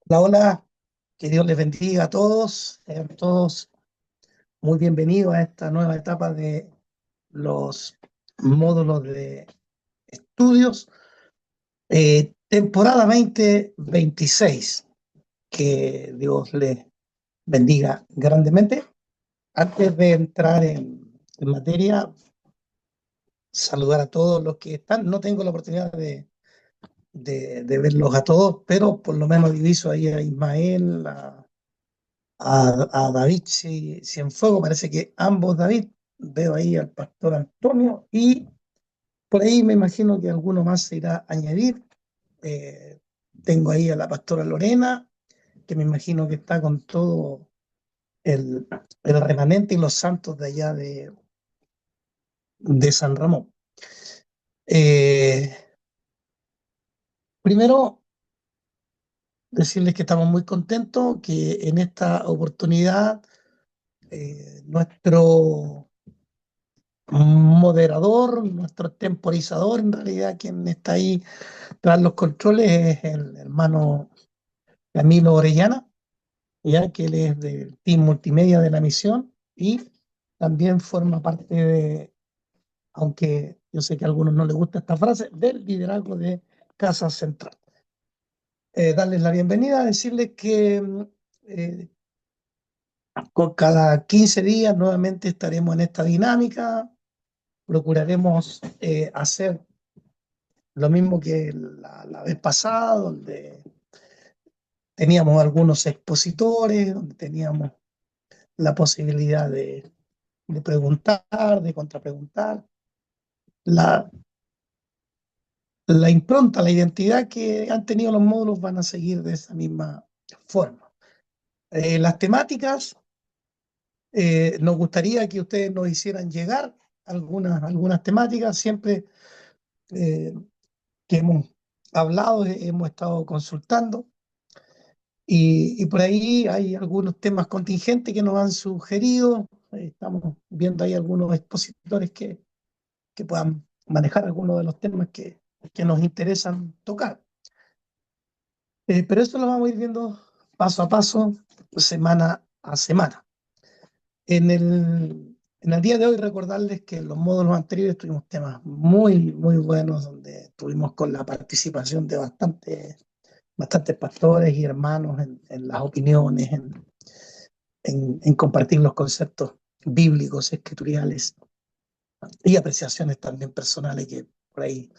Hola, hola, que Dios les bendiga a todos, sean todos muy bienvenidos a esta nueva etapa de los módulos de estudios, temporada 2026. Que Dios les bendiga grandemente. Antes de entrar en materia, saludar a todos los que están. No tengo la oportunidad de verlos a todos, pero por lo menos diviso ahí a Ismael, a David Cienfuegos, parece que ambos David, veo ahí al pastor Antonio y por ahí me imagino que alguno más se irá a añadir. Eh, Tengo ahí a la pastora Lorena, que me imagino que está con todo el, el remanente y los santos de allá de San Ramón. Eh, Primero, decirles que estamos muy contentos, que en esta oportunidad nuestro moderador, nuestro temporizador, en realidad quien está ahí tras los controles es el hermano Camilo Orellana, ya que él es del team multimedia de la misión y también forma parte de, aunque yo sé que a algunos no les gusta esta frase, del liderazgo de Casa Central. Darles la bienvenida, decirles que eh, con cada 15 días nuevamente estaremos en esta dinámica, procuraremos hacer lo mismo que la vez pasada, donde teníamos algunos expositores, donde teníamos la posibilidad de preguntar, de contrapreguntar. La, la impronta, la identidad que han tenido los módulos van a seguir de esa misma forma. Las temáticas, nos gustaría que ustedes nos hicieran llegar algunas temáticas, siempre que hemos hablado, hemos estado consultando. Y por ahí hay algunos temas contingentes que nos han sugerido. Estamos viendo ahí algunos expositores que puedan manejar algunos de los temas que nos interesan tocar. Pero eso lo vamos a ir viendo paso a paso, semana a semana. En el día de hoy recordarles que en los módulos anteriores tuvimos temas muy, muy buenos, donde estuvimos con la participación de bastantes pastores y hermanos en las opiniones, en compartir los conceptos bíblicos, escriturales y apreciaciones también personales que por ahí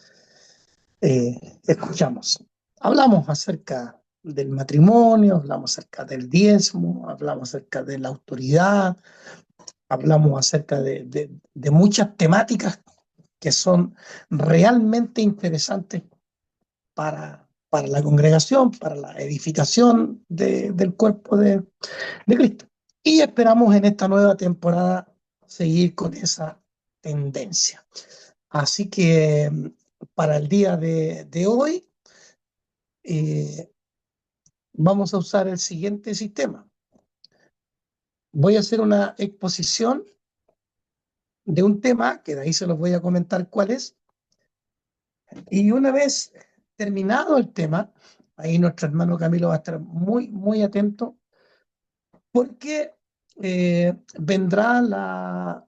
escuchamos. Hablamos acerca del matrimonio, hablamos acerca del diezmo, hablamos acerca de la autoridad, hablamos acerca de muchas temáticas que son realmente interesantes para la congregación, para la edificación del cuerpo de Cristo. Y esperamos en esta nueva temporada seguir con esa tendencia. Así que para el día de hoy eh, vamos a usar el siguiente sistema. Voy a hacer una exposición de un tema, que de ahí se los voy a comentar cuál es, y una vez terminado el tema, ahí nuestro hermano Camilo va a estar muy, muy atento, porque vendrá la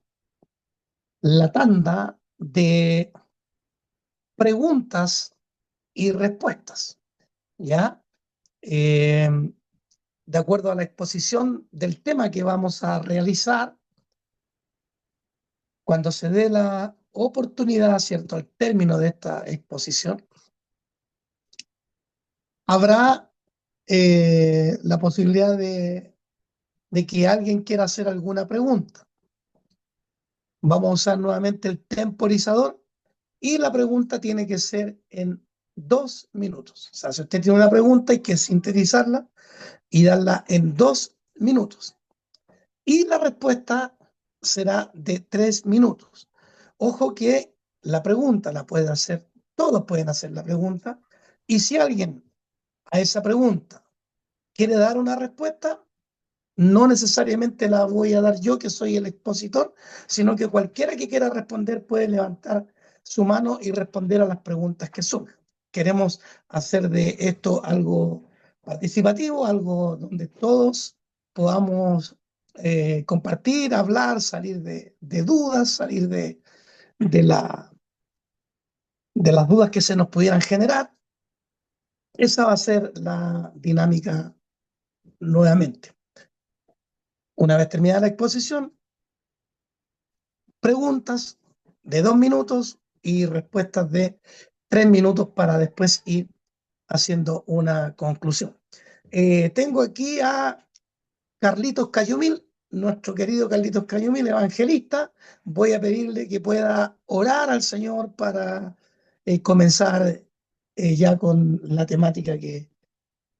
tanda de preguntas y respuestas, ¿ya? Eh, de acuerdo a la exposición del tema que vamos a realizar, cuando se dé la oportunidad, ¿cierto?, al término de esta exposición, habrá la posibilidad de que alguien quiera hacer alguna pregunta. Vamos a usar nuevamente el temporizador y la pregunta tiene que ser en 2 minutos. O sea, si usted tiene una pregunta, hay que sintetizarla y darla en 2 minutos. Y la respuesta será de 3 minutos. Ojo que la pregunta la puede hacer, todos pueden hacer la pregunta, y si alguien a esa pregunta quiere dar una respuesta, no necesariamente la voy a dar yo, que soy el expositor, sino que cualquiera que quiera responder puede levantar su mano y responder a las preguntas que surjan. Queremos hacer de esto algo participativo, algo donde todos podamos compartir, hablar, salir de dudas, salir de, la, de las dudas que se nos pudieran generar. Esa va a ser la dinámica nuevamente. Una vez terminada la exposición, preguntas de 2 minutos y respuestas de 3 minutos para después ir haciendo una conclusión. Tengo aquí a Carlitos Cayumil, nuestro querido Carlitos Cayumil, evangelista. Voy a pedirle que pueda orar al Señor para comenzar ya con la temática que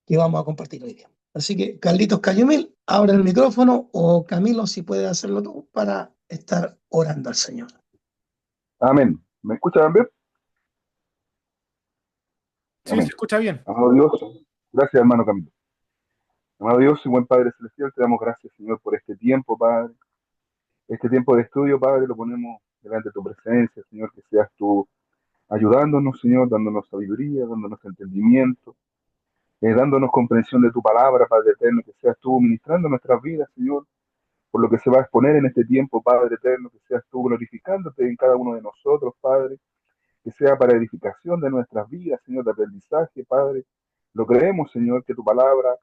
vamos a compartir hoy día. Así que, Carlitos Cayumil, abre el micrófono, o Camilo, si puedes hacerlo tú, para estar orando al Señor. Amén. ¿Me escucha también? Sí, se Amén. escucha bien. Amado Dios, gracias hermano Camilo. Amado Dios y buen Padre Celestial, te damos gracias, Señor, por este tiempo, Padre. Este tiempo de estudio, Padre, lo ponemos delante de tu presencia, Señor, que seas tú ayudándonos, Señor, dándonos sabiduría, dándonos entendimiento, dándonos comprensión de tu palabra, Padre eterno, que seas tú ministrando nuestras vidas, Señor, por lo que se va a exponer en este tiempo, Padre eterno, que seas tú glorificándote en cada uno de nosotros, Padre, que sea para edificación de nuestras vidas, Señor, de aprendizaje, Padre. Lo creemos, Señor, que tu palabra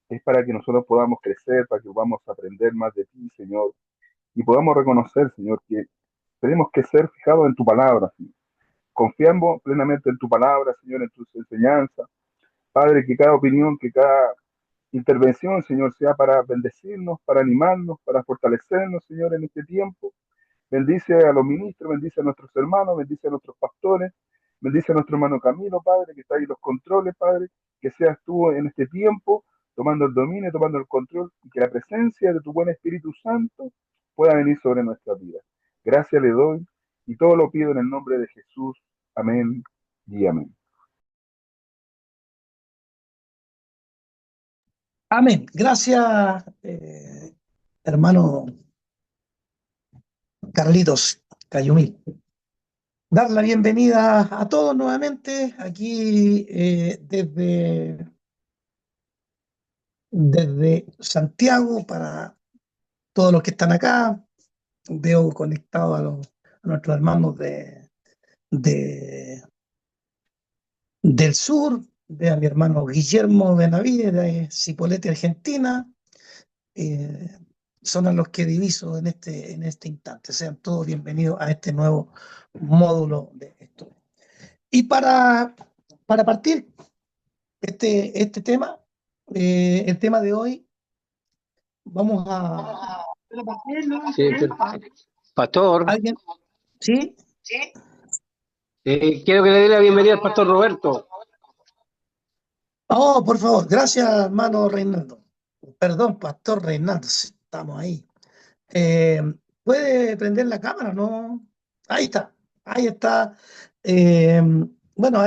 es para que nosotros podamos crecer, para que podamos aprender más de ti, Señor, y podamos reconocer, Señor, que tenemos que ser fijados en tu palabra, Señor. Confiamos plenamente en tu palabra, Señor, en tus enseñanzas. Padre, que cada opinión, que cada intervención, Señor, sea para bendecirnos, para animarnos, para fortalecernos, Señor, en este tiempo. Bendice a los ministros, bendice a nuestros hermanos, bendice a nuestros pastores, bendice a nuestro hermano Camilo, Padre, que está ahí en los controles, Padre, que seas tú en este tiempo tomando el dominio, tomando el control, y que la presencia de tu buen Espíritu Santo pueda venir sobre nuestras vidas. Gracias le doy y todo lo pido en el nombre de Jesús. Amén y amén. Amén. Gracias, hermano Carlitos Cayumil. Dar la bienvenida a todos nuevamente aquí desde Santiago, para todos los que están acá. Veo conectados a nuestros hermanos de- del sur, de a mi hermano Guillermo Benavides de Cipolletti, Argentina. eh, Son a los que diviso en este instante. Sean todos bienvenidos a este nuevo módulo de estudio. Y para partir este tema, el tema de hoy, vamos a... Sí, pastor, ¿Alguien? ¿Sí? quiero que le dé la bienvenida al pastor Roberto. Oh, por favor, gracias, hermano Reinaldo. Perdón, pastor Reinaldo, sí, estamos ahí. Eh, ¿Puede prender la cámara, no? Ahí está, ahí está. Eh, bueno,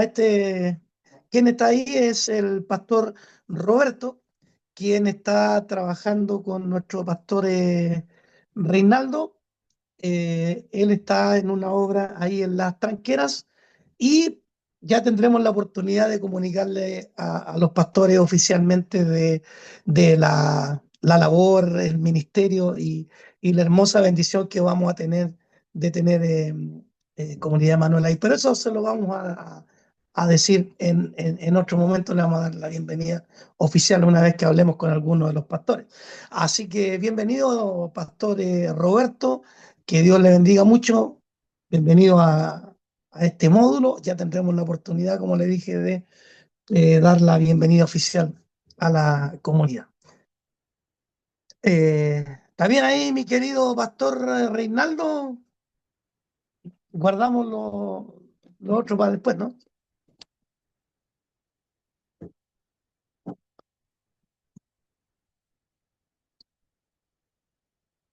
quien está ahí es el pastor Roberto, quien está trabajando con nuestro pastor Reinaldo. Él está en una obra ahí en Las Tranqueras, y ya tendremos la oportunidad de comunicarle a los pastores oficialmente de la labor, el ministerio y la hermosa bendición que vamos a tener de tener Comunidad Manuel ahí. Pero eso se lo vamos a decir en otro momento. Le vamos a dar la bienvenida oficial una vez que hablemos con algunos de los pastores. Así que bienvenido, pastor Roberto. Que Dios le bendiga mucho. Bienvenido a este módulo. Ya tendremos la oportunidad, como le dije, de dar la bienvenida oficial a la comunidad. ¿Está bien ahí, mi querido pastor Reinaldo? Guardamos lo otro para después, ¿no?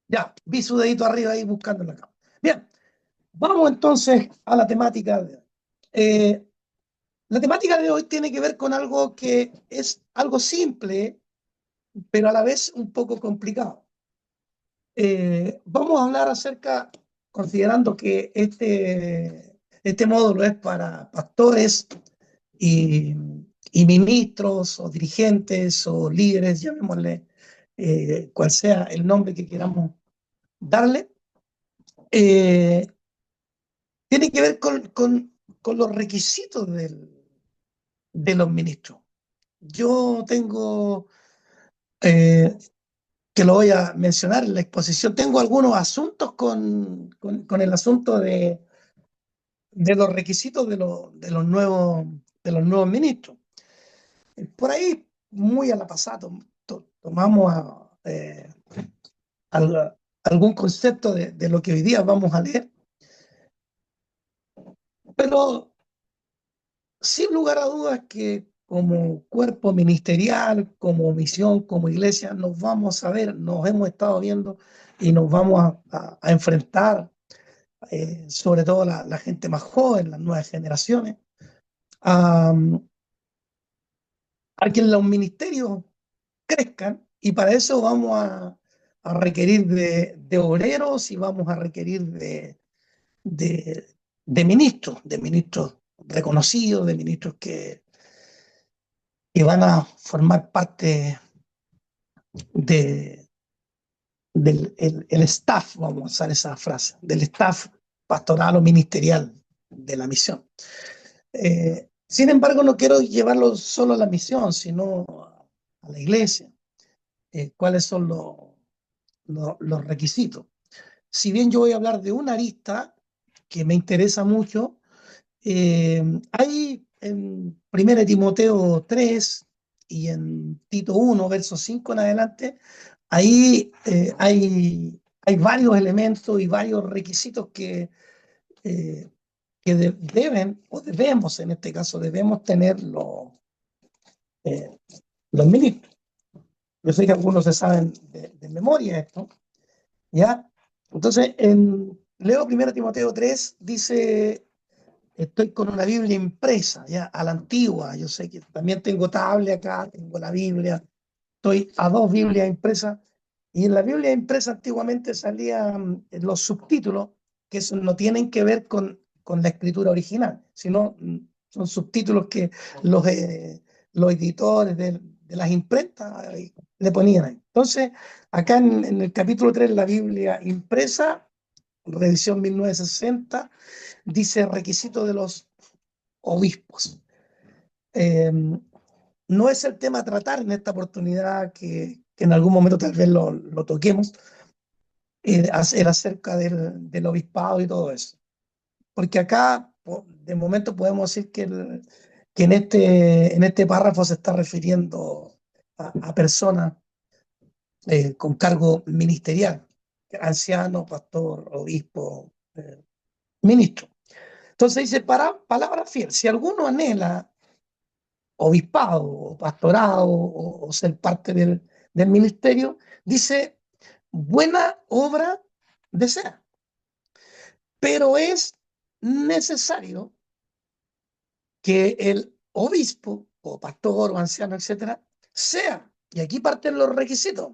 Ya, vi su dedito arriba ahí buscando en la cama. Bien, vamos entonces a la temática de hoy. La temática de hoy tiene que ver con algo que es algo simple, pero a la vez un poco complicado. Vamos a hablar acerca, considerando que este módulo es para pastores y, y ministros o dirigentes o líderes, llamémosle cual sea el nombre que queramos darle, eh, tiene que ver con los requisitos de los ministros. Yo tengo, eh, que lo voy a mencionar en la exposición, tengo algunos asuntos con el asunto de los requisitos de los nuevos ministros. Por ahí, muy a la pasada, tomamos algún concepto de lo que hoy día vamos a leer, pero sin lugar a dudas que como cuerpo ministerial, como misión, como iglesia, nos vamos a ver, nos hemos estado viendo y nos vamos a enfrentar, sobre todo la gente más joven, las nuevas generaciones, a, a que los ministerios crezcan y para eso vamos a requerir de obreros y vamos a requerir de, de ministros reconocidos, de ministros que van a formar parte de, del el staff, vamos a usar esa frase, del staff pastoral o ministerial de la misión. Sin embargo, no quiero llevarlo solo a la misión, sino a la iglesia. ¿Cuáles son los requisitos? Si bien yo voy a hablar de una arista que me interesa mucho, hay en 1 Timoteo 3 y en Tito 1, verso 5 en adelante, ahí hay varios elementos y varios requisitos eh, que deben, o debemos, en este caso, debemos tener eh, los ministros. Yo sé que algunos se saben de memoria esto, ¿ya? Entonces, leo 1 Timoteo 3, dice, estoy con una Biblia impresa, ya, a la antigua, yo sé que también tengo tablet acá, tengo la Biblia, estoy a dos Biblias impresas, y en la Biblia impresa antiguamente salían los subtítulos, que eso no tienen que ver con la escritura original, sino son subtítulos que los editores de las imprentas le ponían ahí. Entonces, acá en el capítulo 3, la Biblia impresa, revisión 1960, dice requisito de los obispos. No es el tema a tratar en esta oportunidad, que en algún momento tal vez lo toquemos, hacer acerca del obispado y todo eso. Porque acá, de momento, podemos decir que en este párrafo se está refiriendo a personas con cargo ministerial, anciano, pastor, obispo, ministro. Entonces dice, palabra fiel, si alguno anhela obispado o pastorado o ser parte del ministerio, dice, buena obra desea, pero es necesario que el obispo o pastor o anciano, etcétera, sea, y aquí parten los requisitos.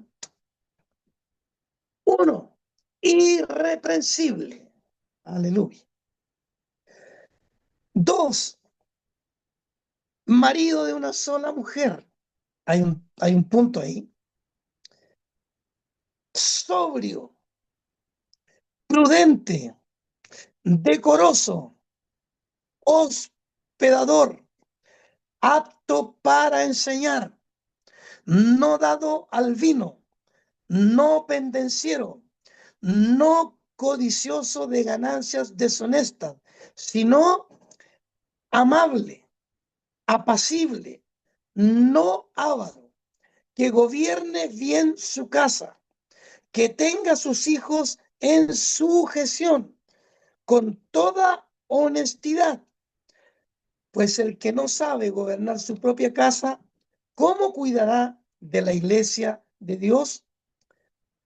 Uno, irreprensible. Aleluya. Dos, marido de una sola mujer. Hay un punto ahí. Sobrio, prudente, decoroso, hospedador, apto para enseñar, no dado al vino, no pendenciero, no codicioso de ganancias deshonestas, sino amable, apacible, no avaro, que gobierne bien su casa, que tenga a sus hijos en sujeción, con toda honestidad, pues el que no sabe gobernar su propia casa, ¿cómo cuidará de la iglesia de Dios?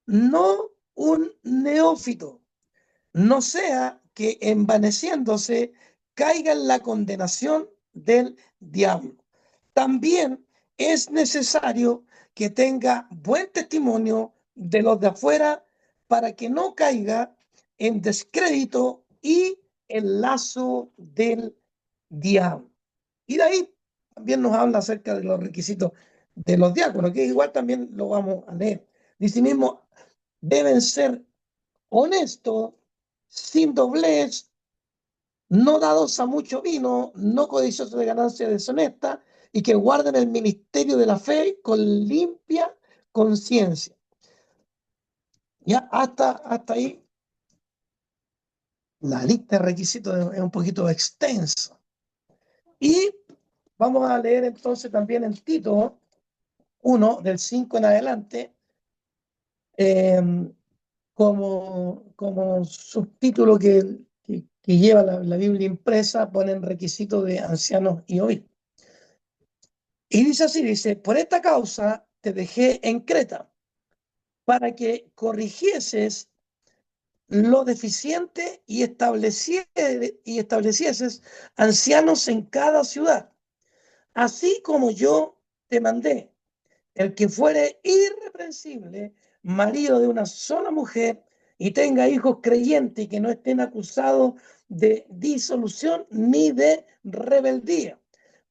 No un neófito, no sea que envaneciéndose caiga en la condenación del diablo. También es necesario que tenga buen testimonio de los de afuera para que no caiga en descrédito y el lazo del diablo. Y de ahí también nos habla acerca de los requisitos de los diáconos, que igual también lo vamos a leer. Dice mismo, deben ser honestos, sin doblez, no dados a mucho vino, no codiciosos de ganancia deshonesta, y que guarden el ministerio de la fe con limpia conciencia. Ya hasta ahí la lista de requisitos es un poquito extensa. Y vamos a leer entonces también en Tito 1, del 5 en adelante, eh, como subtítulo que lleva la Biblia impresa, ponen requisitos de ancianos y obispos. Y dice así, dice, por esta causa te dejé en Creta, para que corrigieses lo deficiente y establecieses ancianos en cada ciudad, así como yo te mandé. El que fuere irreprensible, marido de una sola mujer, y tenga hijos creyentes y que no estén acusados de disolución ni de rebeldía,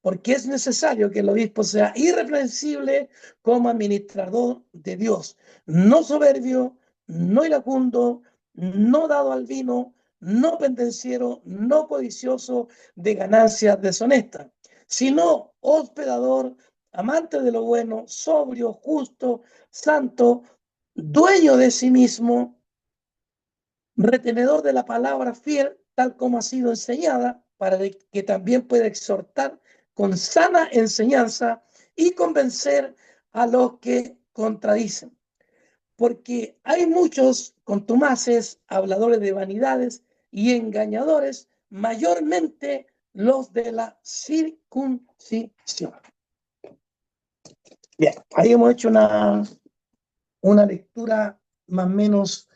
porque es necesario que el obispo sea irreprensible como administrador de Dios, no soberbio, no iracundo, no dado al vino, no pendenciero, no codicioso de ganancias deshonestas, sino hospedador, amante de lo bueno, sobrio, justo, santo, dueño de sí mismo, retenedor de la palabra fiel, tal como ha sido enseñada, para que también pueda exhortar con sana enseñanza y convencer a los que contradicen. Porque hay muchos contumaces, habladores de vanidades y engañadores, mayormente los de la circuncisión. Bien, ahí hemos hecho una lectura más o menos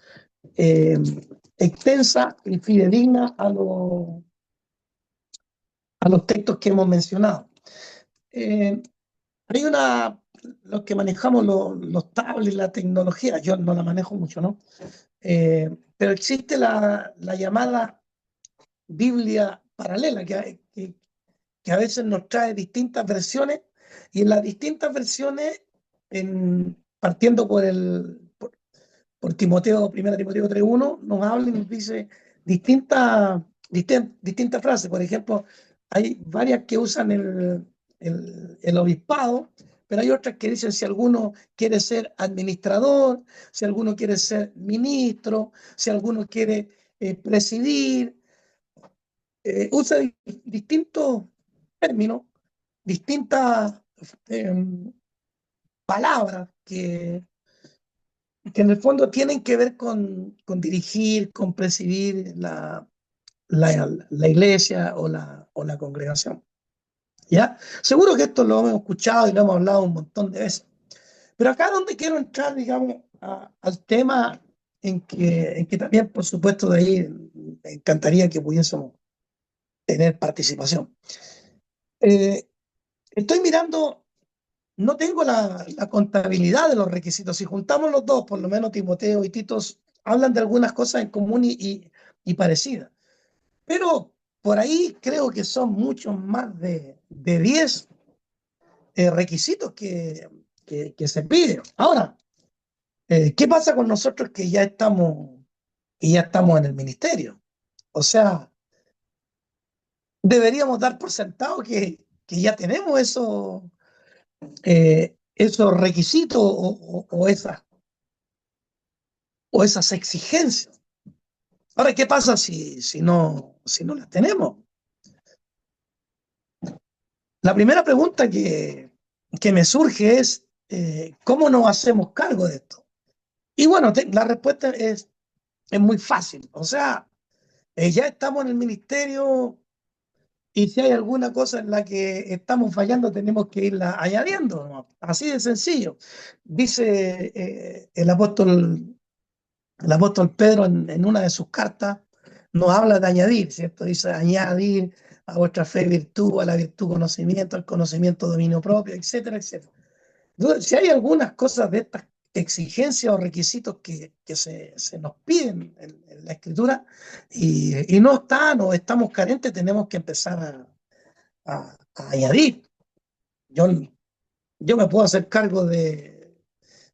extensa y fidedigna a los textos que hemos mencionado. Hay los que manejamos los tablets, la tecnología, yo no la manejo mucho, ¿no? Pero existe la llamada Biblia paralela, que a veces nos trae distintas versiones, y en las distintas versiones, partiendo por Timoteo, 1 Timoteo 3:1, nos habla y nos dice distintas frases. Por ejemplo, hay varias que usan el obispado, pero hay otras que dicen si alguno quiere ser administrador, si alguno quiere ser ministro, si alguno quiere presidir. Usa distintos términos, distintas eh, palabras que en el fondo tienen que ver con dirigir, con presidir la iglesia o la congregación. ¿Ya? Seguro que esto lo hemos escuchado y lo hemos hablado un montón de veces. Pero acá donde quiero entrar, digamos, al tema en que también, por supuesto, de ahí me encantaría que pudiésemos tener participación. Estoy mirando, no tengo la contabilidad de los requisitos. Si juntamos los dos, por lo menos Timoteo y Tito hablan de algunas cosas en común y parecidas. Pero por ahí creo que son muchos más de 10 requisitos que se piden. Ahora, ¿qué pasa con nosotros que ya estamos en el ministerio? O sea, deberíamos dar por sentado que ya tenemos esos requisitos o esas exigencias. Ahora, ¿qué pasa si no las tenemos? La primera pregunta que me surge es, ¿cómo nos hacemos cargo de esto? Y bueno, la respuesta es muy fácil. O sea, ya estamos en el ministerio y si hay alguna cosa en la que estamos fallando, tenemos que irla añadiendo, ¿no? Así de sencillo. Dice el apóstol Pedro en una de sus cartas, nos habla de añadir, ¿cierto? Dice, añadir a vuestra fe virtud, a la virtud conocimiento, al conocimiento dominio propio, etcétera, etcétera. Entonces, si hay algunas cosas de estas exigencias o requisitos que se nos piden en la escritura y no están o estamos carentes, tenemos que empezar a añadir. Yo, yo me puedo hacer cargo de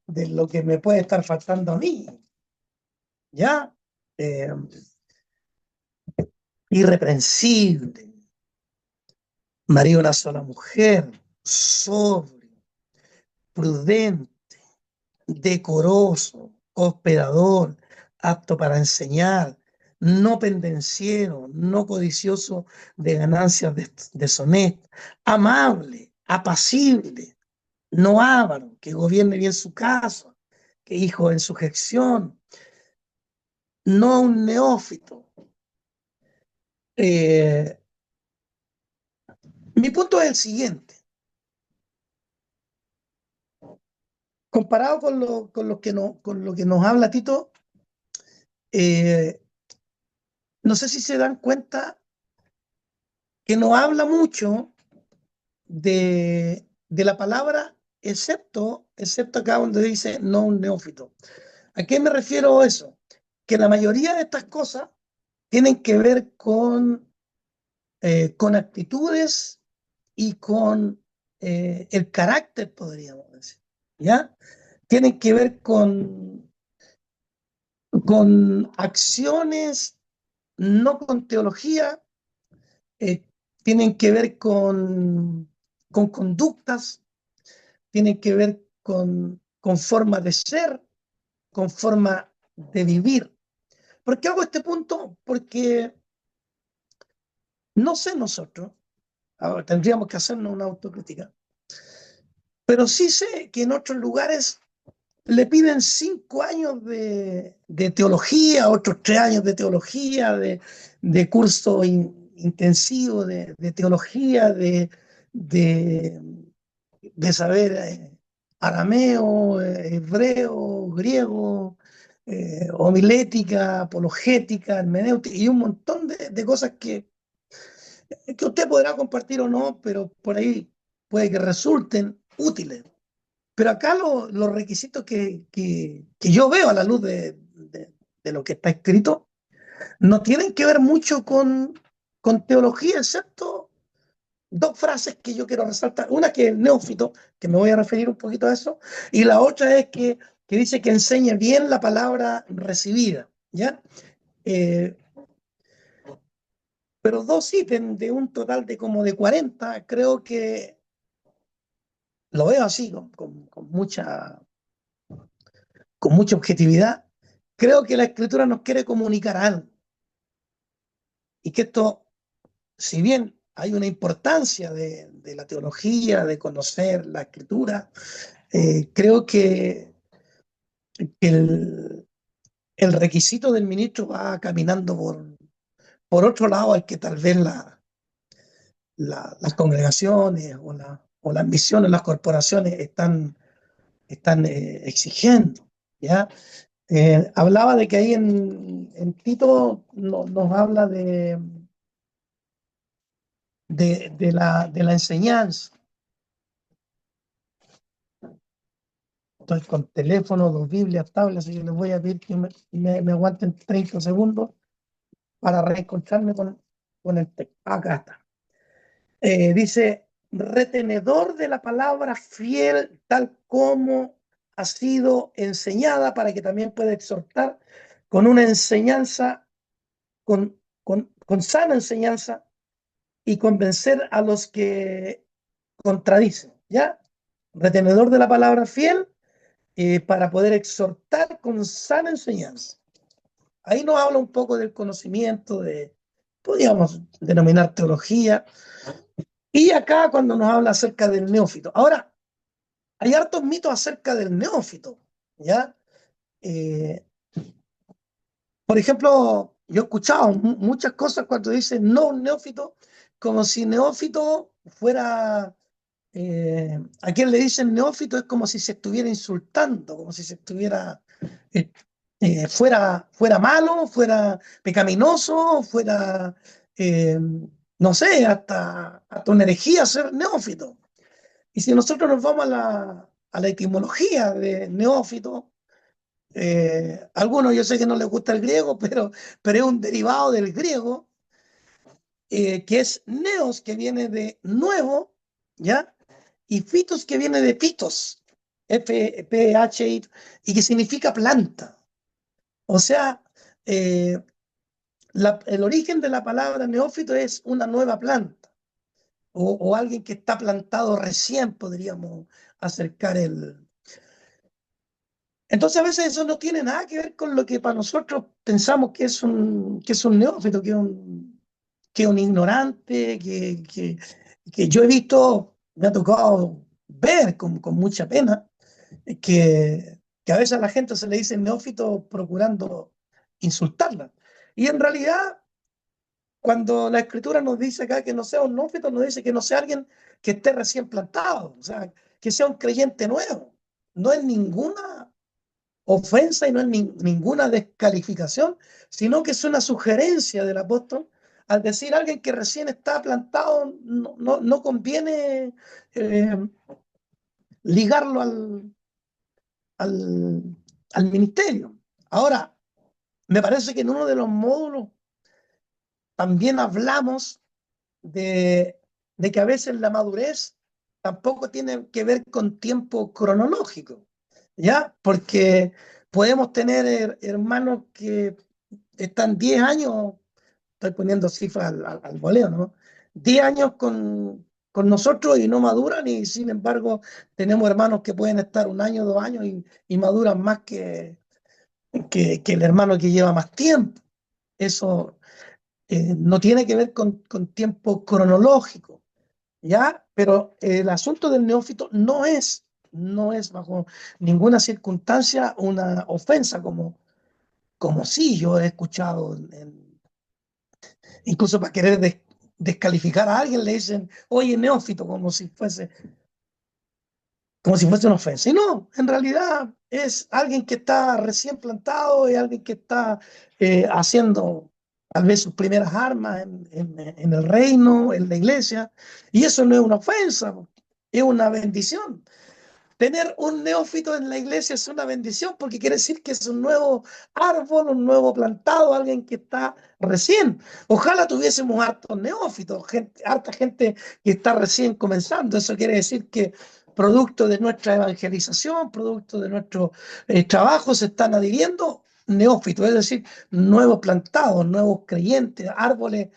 lo que me puede estar faltando a mí, ¿ya? Eh, Irreprensible, marido de una sola mujer, sobrio, prudente, decoroso, hospedador, apto para enseñar, no pendenciero, no codicioso de ganancias deshonestas, amable, apacible, no avaro, que gobierne bien su casa, que hijo en sujeción, no un neófito. Eh, Mi punto es el siguiente. Comparado con lo que nos habla Tito, eh, no sé si se dan cuenta que no habla mucho de la palabra, excepto acá donde dice no un neófito. ¿A qué me refiero a eso? Que la mayoría de estas cosas tienen que ver con actitudes y con el carácter, podríamos decir, ¿ya? Tienen que ver con acciones, no con teología, eh, tienen que ver con conductas, tienen que ver con forma de ser, con forma de vivir. ¿Por qué hago este punto? Porque no sé nosotros, ahora tendríamos que hacernos una autocrítica, pero sí sé que en otros lugares le piden 5 años de teología, otros 3 años de teología, de curso intensivo de teología, de, de saber arameo, hebreo, griego, homilética, apologética, hermenéutica y un montón de cosas que usted podrá compartir o no, pero por ahí puede que resulten útiles. Pero acá los requisitos que yo veo a la luz de lo que está escrito no tienen que ver mucho con teología, excepto dos frases que yo quiero resaltar. Una que es el neófito, que me voy a referir un poquito a eso, y la otra es que dice que enseñe bien la palabra recibida, ¿ya? Eh, pero dos ítems de un total de como de 40, creo que lo veo así, con mucha objetividad. Creo que la escritura nos quiere comunicar algo y que esto, si bien hay una importancia de la teología, de conocer la escritura, creo que el, el requisito del ministro va caminando por otro lado al que tal vez las congregaciones o las misiones, las corporaciones están exigiendo, ¿ya? Hablaba de que ahí en Tito nos habla de la enseñanza. Estoy con teléfono, dos Biblias, tablas, así que les voy a pedir que me aguanten 30 segundos para reencontrarme con el texto. Acá está. Dice, retenedor de la palabra fiel, tal como ha sido enseñada, para que también pueda exhortar con una enseñanza, con sana enseñanza y convencer a los que contradicen, ¿ya? Retenedor de la palabra fiel para poder exhortar con sana enseñanza. Ahí nos habla un poco del conocimiento, podríamos denominar teología, y acá cuando nos habla acerca del neófito. Ahora, hay hartos mitos acerca del neófito, ¿ya? Eh, por ejemplo, yo he escuchado muchas cosas cuando dicen no un neófito, como si neófito fuera, a quien le dicen neófito es como si se estuviera insultando, como si se estuviera, eh, fuera malo, fuera pecaminoso, fuera, eh, no sé, hasta una herejía ser neófito. Y si nosotros nos vamos a la etimología de neófito, algunos yo sé que no les gusta el griego, pero es un derivado del griego, que es neos, que viene de nuevo, ¿ya? y fitos que viene de fitos, F-P-H, y que significa planta. O sea, el origen de la palabra neófito es una nueva planta, o alguien que está plantado recién, podríamos acercar el... Entonces a veces eso no tiene nada que ver con lo que para nosotros pensamos que es un neófito, que es un ignorante, que yo he visto, me ha tocado ver con mucha pena, que a veces a la gente se le dice neófito procurando insultarla. Y en realidad, cuando la escritura nos dice acá que no sea un neófito, nos dice que no sea alguien que esté recién plantado, o sea, que sea un creyente nuevo. No es ninguna ofensa y no es ninguna descalificación, sino que es una sugerencia del apóstol al decir alguien que recién está plantado, no conviene eh, ligarlo al, al ministerio. Ahora, me parece que en uno de los módulos también hablamos de que a veces la madurez tampoco tiene que ver con tiempo cronológico, ¿ya? Porque podemos tener hermanos que están 10 años, estoy poniendo cifras al voleo, ¿no? 10 años con nosotros y no maduran, y sin embargo tenemos hermanos que pueden estar un año, 2 años y maduran más que el hermano que lleva más tiempo. Eso no tiene que ver con tiempo cronológico, ¿ya? Pero el asunto del neófito no es bajo ninguna circunstancia una ofensa, como sí yo he escuchado, incluso para querer descalificar a alguien le dicen, oye, neófito, como si fuese una ofensa. Y no, en realidad es alguien que está recién plantado, es alguien que está haciendo tal vez sus primeras armas en el reino, en la iglesia, y eso no es una ofensa, es una bendición. Tener un neófito en la iglesia es una bendición porque quiere decir que es un nuevo árbol, un nuevo plantado, alguien que está recién. Ojalá tuviésemos hartos neófitos, harta gente que está recién comenzando. Eso quiere decir que producto de nuestra evangelización, producto de nuestro trabajo, se están adhiriendo neófitos, es decir, nuevos plantados, nuevos creyentes, árboles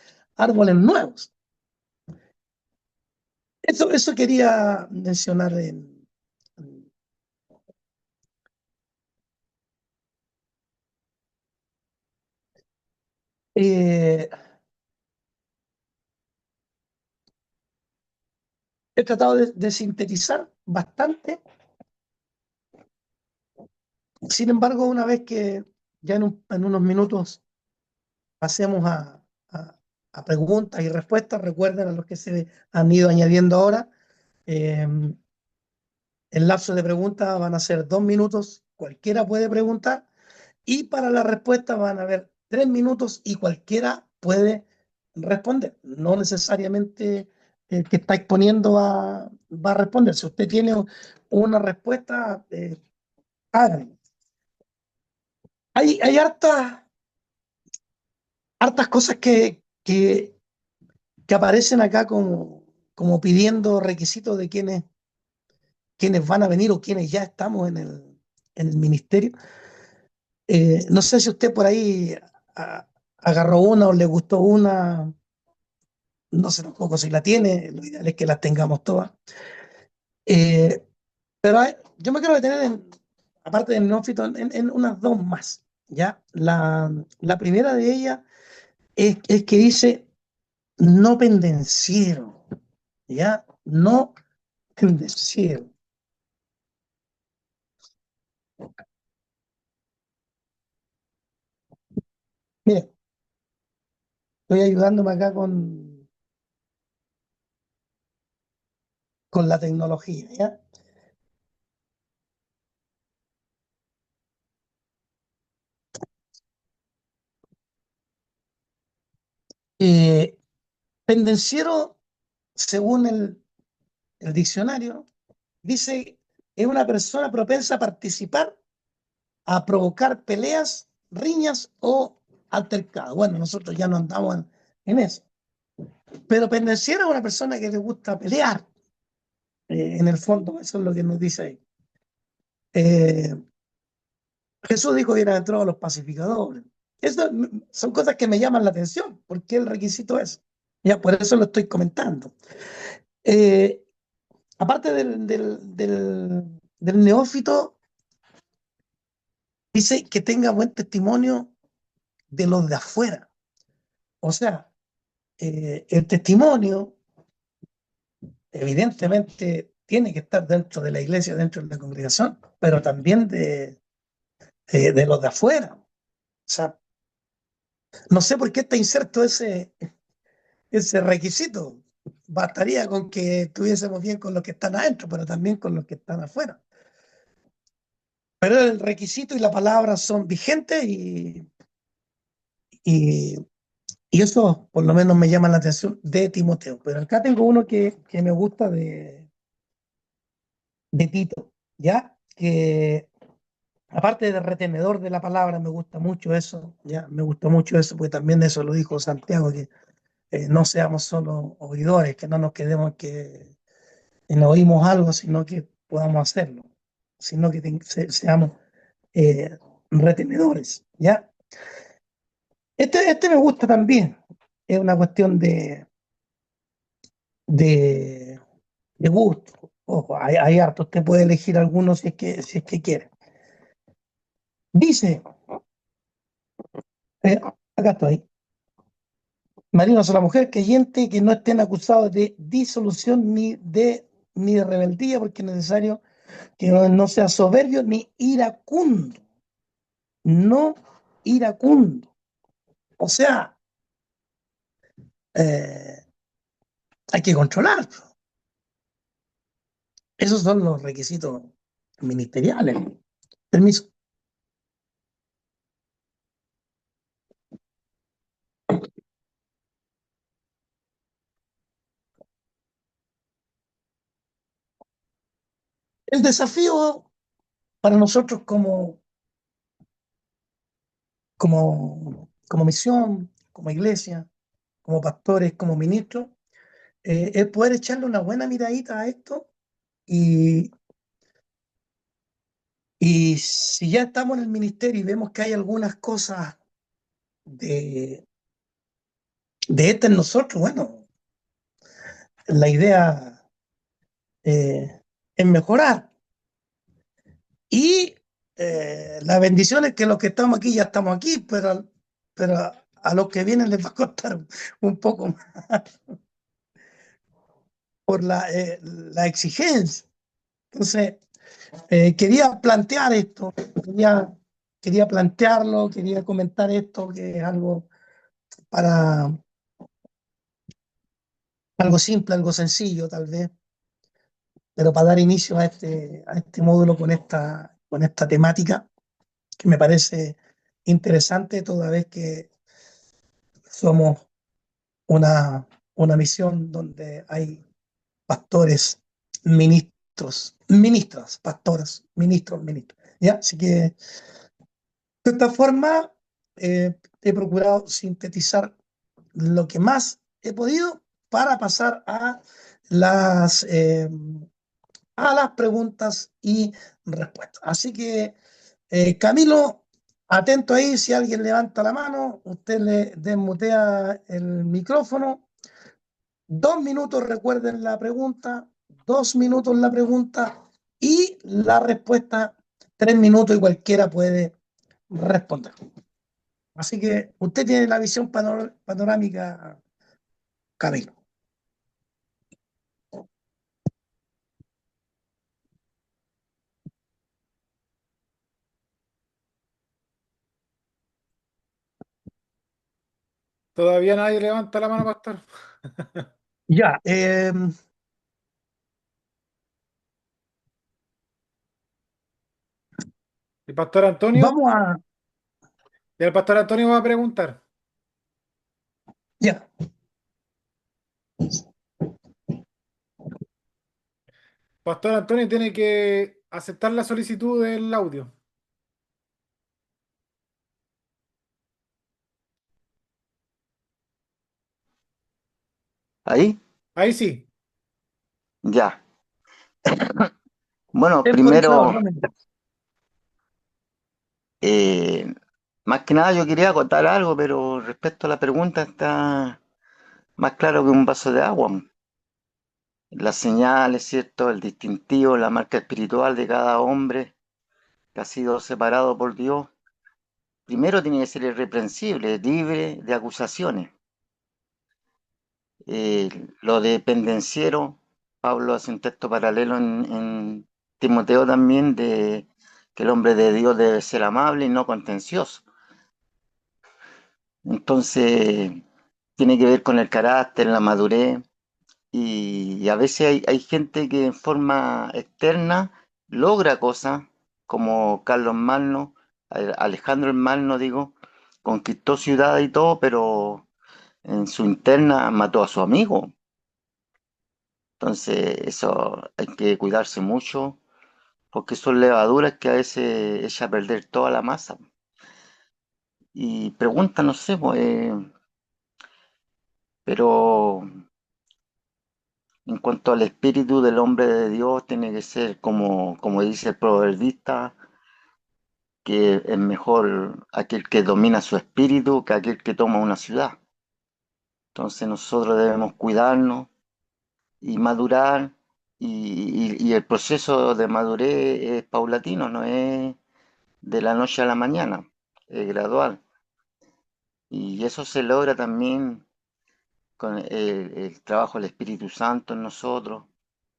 nuevos. Eso quería mencionar eh, he tratado de sintetizar bastante. Sin embargo, una vez que ya en unos minutos pasemos a- a preguntas y respuestas, recuerden a los que se han ido añadiendo ahora, eh, el lapso de preguntas van a ser 2 minutos, cualquiera puede preguntar, y para la respuesta van a haber 3 minutos y cualquiera puede responder. No necesariamente el que está exponiendo va a responder. Si usted tiene una respuesta, háganlo. Hay hartas cosas que aparecen acá como pidiendo requisitos de quienes van a venir o quienes ya estamos en el ministerio. No sé si usted por ahí agarró una o le gustó una, no sé tampoco si la tiene, lo ideal es que las tengamos todas. Eh, pero yo me quiero detener, aparte del neófito, en unas dos más, ¿ya? La primera de ellas es que dice no pendenciero, ¿ya? No pendenciero. Mire, estoy ayudándome acá con la tecnología, ¿ya? Eh, Pendenciero, según el diccionario, dice es una persona propensa a participar, a provocar peleas, riñas o altercados. Bueno, nosotros ya no andamos en eso. Pero pendenciero es una persona que le gusta pelear, En el fondo, eso es lo que nos dice ahí. Eh, Jesús dijo, bienaventurados los pacificadores. Eso son cosas que me llaman la atención, porque el requisito es. Ya, por eso lo estoy comentando. Eh, Aparte del neófito, dice que tenga buen testimonio de los de afuera. O sea, el testimonio evidentemente tiene que estar dentro de la iglesia, dentro de la congregación, pero también de los de afuera. O sea, no sé por qué está inserto ese requisito. Bastaría con que estuviésemos bien con los que están adentro, pero también con los que están afuera. Pero el requisito y la palabra son vigentes y, y eso por lo menos me llama la atención de Timoteo. Pero acá tengo uno que me gusta de Tito, ¿ya? Que aparte de retenedor de la palabra, me gusta mucho eso, ¿ya? Me gusta mucho eso, porque también eso lo dijo Santiago, que no seamos solo oidores, que no nos quedemos que no oímos algo, sino que podamos hacerlo, sino que seamos retenedores, ¿ya? Este me gusta también, es una cuestión de, de gusto. Ojo, hay harto, usted puede elegir algunos si es que quiere. Dice, eh, acá estoy, maridos a la mujer creyente que no estén acusados de disolución ni de rebeldía, porque es necesario que no sea soberbio ni iracundo, no iracundo. O sea, eh, hay que controlar. Esos son los requisitos ministeriales. Permiso. El desafío para nosotros como misión, como iglesia, como pastores, como ministros, es poder echarle una buena miradita a esto y, y si ya estamos en el ministerio y vemos que hay algunas cosas de, de este en nosotros, bueno, la idea es mejorar. Y la bendición es que los que estamos aquí ya estamos aquí, pero a los que vienen les va a costar un poco más por la exigencia. Entonces, quería plantear esto, quería plantearlo, quería comentar esto, que es para algo simple, algo sencillo tal vez, pero para dar inicio a este módulo con esta temática que me parece interesante toda vez que somos una misión donde hay pastores, ministros, ministras, pastoras, ministros, ministros. ¿Ya? Así que de esta forma he procurado sintetizar lo que más he podido para pasar las preguntas y respuestas. Así que, Camilo, atento ahí, si alguien levanta la mano, usted le desmutea el micrófono. 2 minutos, recuerden la pregunta, 2 minutos la pregunta y la respuesta, 3 minutos y cualquiera puede responder. Así que usted tiene la visión panorámica, Camilo. Todavía nadie levanta la mano, pastor. Ya, El pastor Antonio, vamos a, y el pastor Antonio va a preguntar. ya, Pastor Antonio tiene que aceptar la solicitud del audio. Ahí, Ahí sí. ya. Bueno, Temporizador, primero, no me- eh, más que nada yo quería acotar algo, pero respecto a la pregunta está más claro que un vaso de agua. Las señales, ¿cierto? El distintivo, la marca espiritual de cada hombre que ha sido separado por Dios. Primero tiene que ser irreprensible, libre de acusaciones. Eh, lo de pendenciero, Pablo hace un texto paralelo en Timoteo también de que el hombre de Dios debe ser amable y no contencioso. Entonces, tiene que ver con el carácter, la madurez, y a veces hay gente que en forma externa logra cosas, como Carlos Magno, Alejandro el Magno, digo, conquistó ciudades y todo, pero en su interna mató a su amigo. Entonces, eso hay que cuidarse mucho, porque son levaduras que a veces echa a perder toda la masa. Y pregunta, no sé, pues, pero en cuanto al espíritu del hombre de Dios, tiene que ser como dice el proverbista, que es mejor aquel que domina su espíritu que aquel que toma una ciudad. Entonces nosotros debemos cuidarnos y madurar, y el proceso de madurez es paulatino, no es de la noche a la mañana, es gradual. Y eso se logra también con el trabajo del Espíritu Santo en nosotros,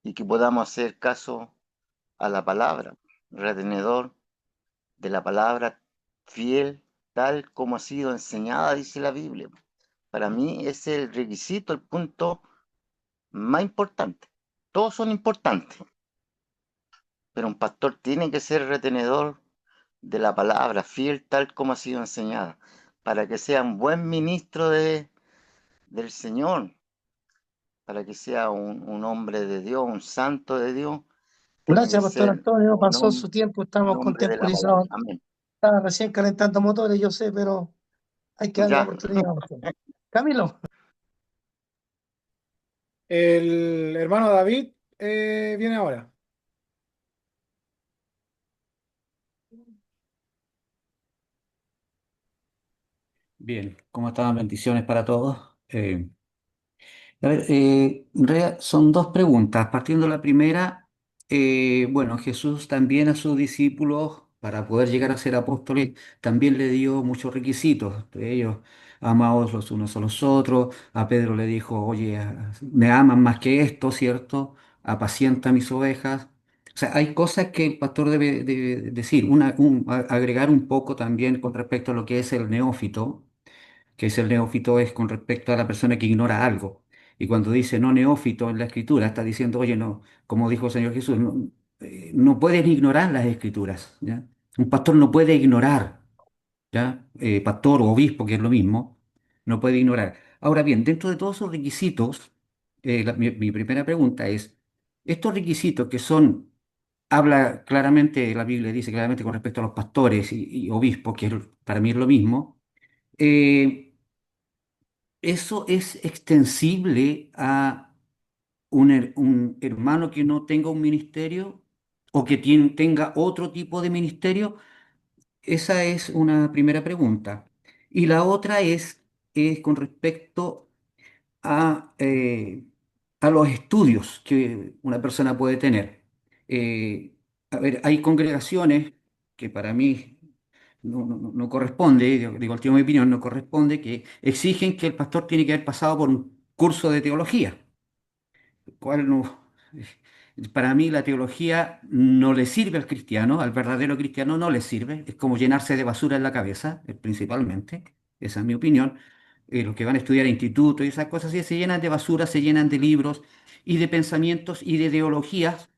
y que podamos hacer caso a la palabra, retenedor de la palabra, fiel tal como ha sido enseñada, dice la Biblia. Para mí es el requisito, el punto más importante. Todos son importantes, pero un pastor tiene que ser retenedor de la palabra, fiel tal como ha sido enseñada, para que sea un buen ministro del Señor, para que sea un hombre de Dios, un santo de Dios. Tiene que Gracias, Pastor ser Antonio. un Pasó hombre, su tiempo, un estamos con hombre de la palabra. temporizador. Amén. Estaba recién calentando motores, yo sé, pero hay que darle la Ya, oportunidad. Pastor. Camilo, El hermano David viene ahora. Bien, ¿cómo están? Bendiciones para todos. A ver, en realidad son dos preguntas. Partiendo de la primera, bueno, Jesús también a sus discípulos, para poder llegar a ser apóstoles, también le dio muchos requisitos. Entre ellos, amaos los unos a los otros. A Pedro le dijo, oye, me aman más que esto, ¿cierto? Apacienta mis ovejas. O sea, hay cosas que el pastor debe decir. Agregar un poco también con respecto a lo que es el neófito, que es el neófito, es con respecto a la persona que ignora algo. Y cuando dice no neófito en la escritura, está diciendo, oye, no, como dijo el Señor Jesús, no, no puedes ignorar las escrituras, ¿ya? Un pastor no puede ignorar, ¿ya? Pastor o obispo, que es lo mismo, no puede ignorar. Ahora bien, dentro de todos esos requisitos, mi primera pregunta es, estos requisitos que son, habla claramente, la Biblia dice claramente con respecto a los pastores y obispos, que para mí es lo mismo, eh, ¿eso es extensible a un hermano que no tenga un ministerio o que tenga otro tipo de ministerio? Esa es una primera pregunta. Y la otra es con respecto a los estudios que una persona puede tener. Eh, a ver, hay congregaciones que para mí no corresponde, digo, tengo mi opinión, no corresponde, que exigen que el pastor tiene que haber pasado por un curso de teología, cual no, para mí la teología no le sirve al cristiano, al verdadero cristiano no le sirve, es como llenarse de basura en la cabeza, principalmente, esa es mi opinión. Los que van a estudiar a institutos y esas cosas así se llenan de basura, se llenan de libros y de pensamientos y de ideologías,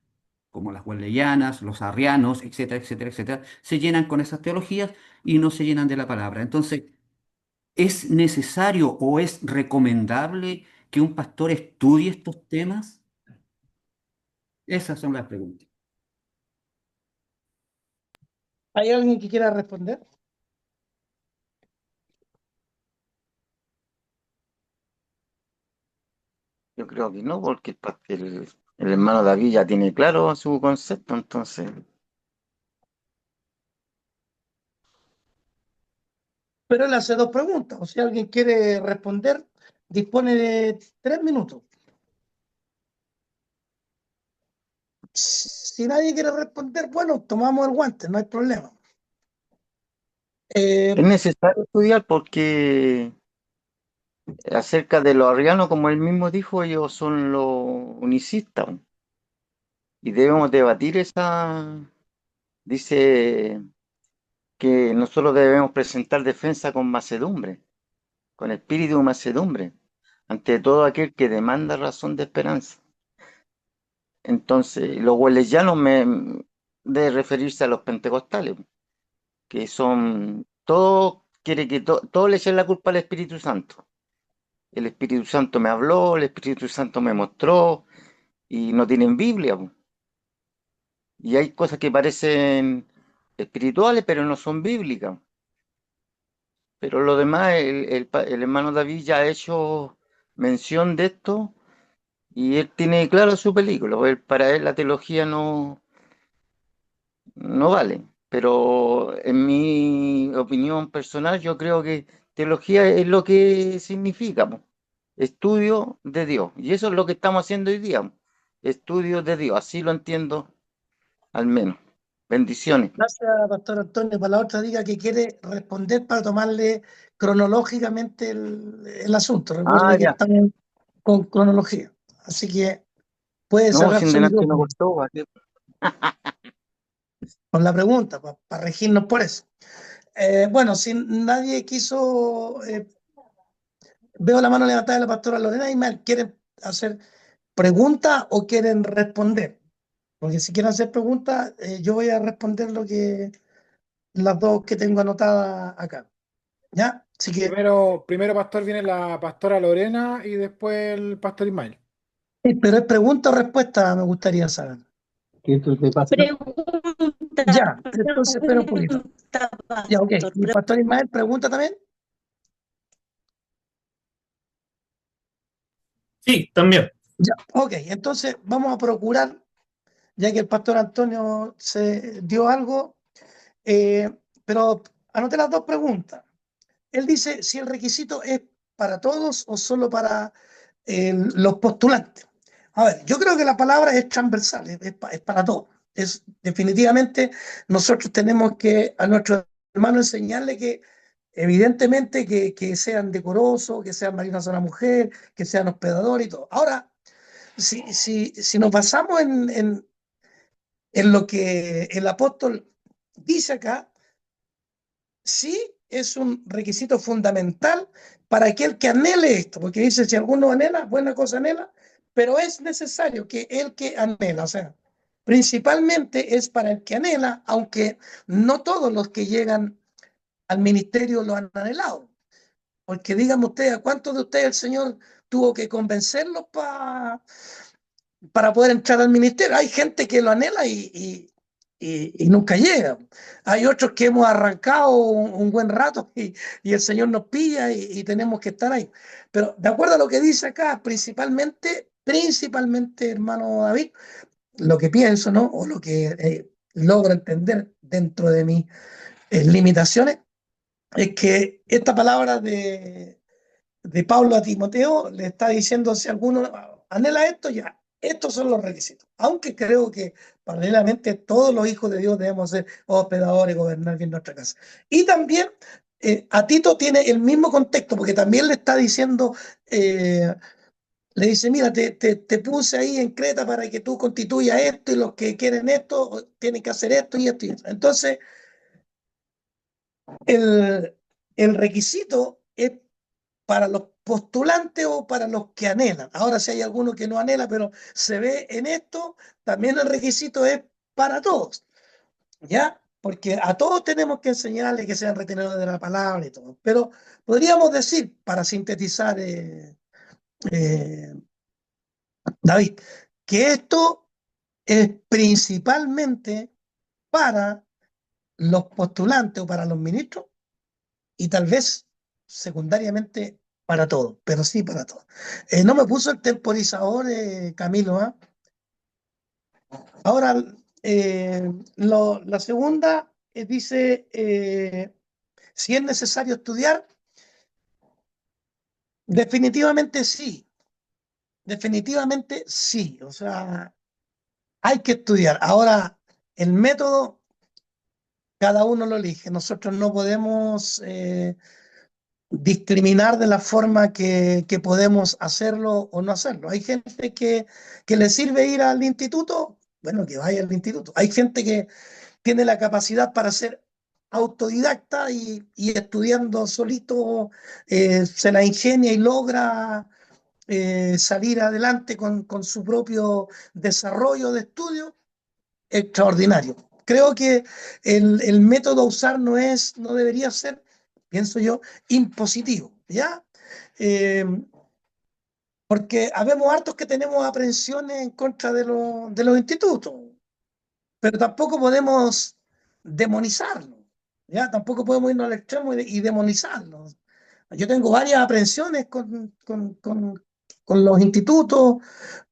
como las wesleyanas, los arrianos, etcétera, etcétera, etcétera, se llenan con esas teologías y no se llenan de la palabra. Entonces, ¿es necesario o es recomendable que un pastor estudie estos temas? Esas son las preguntas. ¿hay alguien que quiera responder? yo creo que no, porque El hermano David ya tiene claro su concepto, entonces. Pero él hace dos preguntas, o si alguien quiere responder, dispone de 3 minutos. Si nadie quiere responder, bueno, tomamos el guante, no hay problema. Es necesario estudiar porque acerca de los arrianos, como él mismo dijo, ellos son los unicistas y debemos debatir esa. Dice que nosotros debemos presentar defensa con mansedumbre, con espíritu de mansedumbre, ante todo aquel que demanda razón de esperanza. Entonces, los hueleyanos de referirse a los pentecostales, que son, todo quiere que todo le echen la culpa al Espíritu Santo. El Espíritu Santo me habló, el Espíritu Santo me mostró, y no tienen Biblia, po. Y hay cosas que parecen espirituales, pero no son bíblicas. Pero lo demás, el hermano David ya ha hecho mención de esto y él tiene claro su película. Para él la teología no vale. Pero en mi opinión personal, yo creo que teología es lo que significa, po, estudio de Dios. Y eso es lo que estamos haciendo hoy día, po, estudio de Dios. Así lo entiendo, al menos. Bendiciones. Gracias, Pastor Antonio. Para la otra diga que quiere responder para tomarle cronológicamente el asunto. Ah, Recuerde que ya. estamos con cronología. Así que puede No, cerrar sin su delante no micrófono cortó. Así. con la pregunta, para regirnos por eso. Bueno, si nadie quiso, veo la mano levantada de la pastora Lorena y Mal, ¿quieren hacer preguntas o quieren responder? Porque si quieren hacer preguntas, yo voy a responder las dos que tengo anotadas acá. ¿Ya? Así que, Primero, pastor, viene la pastora Lorena y después el pastor Ismael. sí, pero es pregunta o respuesta, me gustaría saber. ¿Qué es lo que pasa? Ya, entonces espera un poquito. Pregunta, Ya, ok. pastor. ¿Y el pastor Ismael pregunta también? Sí, también. Ya, ok. Entonces vamos a procurar, ya que el pastor Antonio se dio algo, eh, pero anoté las dos preguntas. Él dice si el requisito es para todos o solo para los postulantes. A ver, yo creo que la palabra es transversal, es para todos. Es definitivamente nosotros tenemos que a nuestros hermanos enseñarle que evidentemente que sean decorosos, que sean marinos a la mujer, que sean hospedadores y todo. Ahora, si nos basamos en lo que el apóstol dice acá, sí es un requisito fundamental para aquel que anhele esto, porque dice, si alguno anhela, buena cosa anhela, pero es necesario que el que anhela, o sea, principalmente es para el que anhela, aunque no todos los que llegan al ministerio lo han anhelado, porque díganme ustedes, ¿a cuántos de ustedes el Señor tuvo que convencerlos para poder entrar al ministerio? Hay gente que lo anhela y nunca llega. Hay otros que hemos arrancado un buen rato y el Señor nos pilla y tenemos que estar ahí. Pero de acuerdo a lo que dice acá, principalmente, hermano David, lo que pienso, ¿no? O lo que logro entender dentro de mis limitaciones, es que esta palabra de Pablo a Timoteo le está diciendo, si alguno anhela esto, ya, estos son los requisitos. Aunque creo que paralelamente todos los hijos de Dios debemos ser hospedadores, gobernar bien nuestra casa. Y también a Tito tiene el mismo contexto, porque también le está diciendo, le dice, mira, te puse ahí en Creta para que tú constituyas esto y los que quieren esto tienen que hacer esto y esto y esto. Entonces, el, el requisito es para los postulantes o para los que anhelan. Ahora, si hay alguno que no anhela, pero se ve en esto, también el requisito es para todos, ¿ya? Porque a todos tenemos que enseñarles que sean retenedores de la palabra y todo. Pero podríamos decir, para sintetizar, eh, David, que esto es principalmente para los postulantes o para los ministros y tal vez secundariamente para todo, pero sí para todo. No me puso el temporizador, Camilo, ¿ah? Ahora, la segunda dice, si es necesario estudiar, definitivamente sí, definitivamente sí. O sea, hay que estudiar. Ahora, el método, cada uno lo elige. Nosotros no podemos discriminar de la forma que podemos hacerlo o no hacerlo. Hay gente que le sirve ir al instituto, bueno, que vaya al instituto. Hay gente que tiene la capacidad para ser autodidacta y estudiando solito se la ingenia y logra salir adelante con su propio desarrollo de estudio extraordinario. Creo que el método a usar no debería ser, pienso yo, impositivo, ¿ya? Eh, porque habemos hartos que tenemos aprensiones en contra de los institutos, pero tampoco podemos demonizarlos, ¿ya? Tampoco podemos irnos al extremo y demonizarlos. Yo tengo varias aprensiones con los institutos,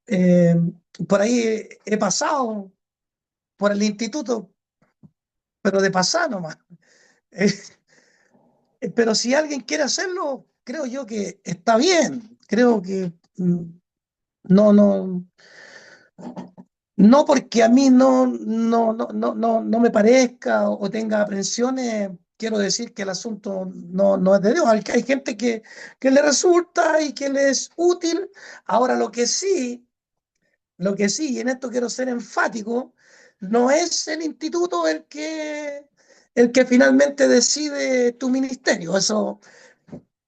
eh, por ahí he pasado por el instituto, pero de pasar nomás. Eh, pero si alguien quiere hacerlo, creo yo que está bien. Creo que no, no, no porque a mí no me parezca o tenga aprensiones, quiero decir que el asunto no es de Dios. Hay gente que le resulta y que le es útil. Ahora, lo que sí, y en esto quiero ser enfático, no es el instituto el que finalmente decide tu ministerio. Eso,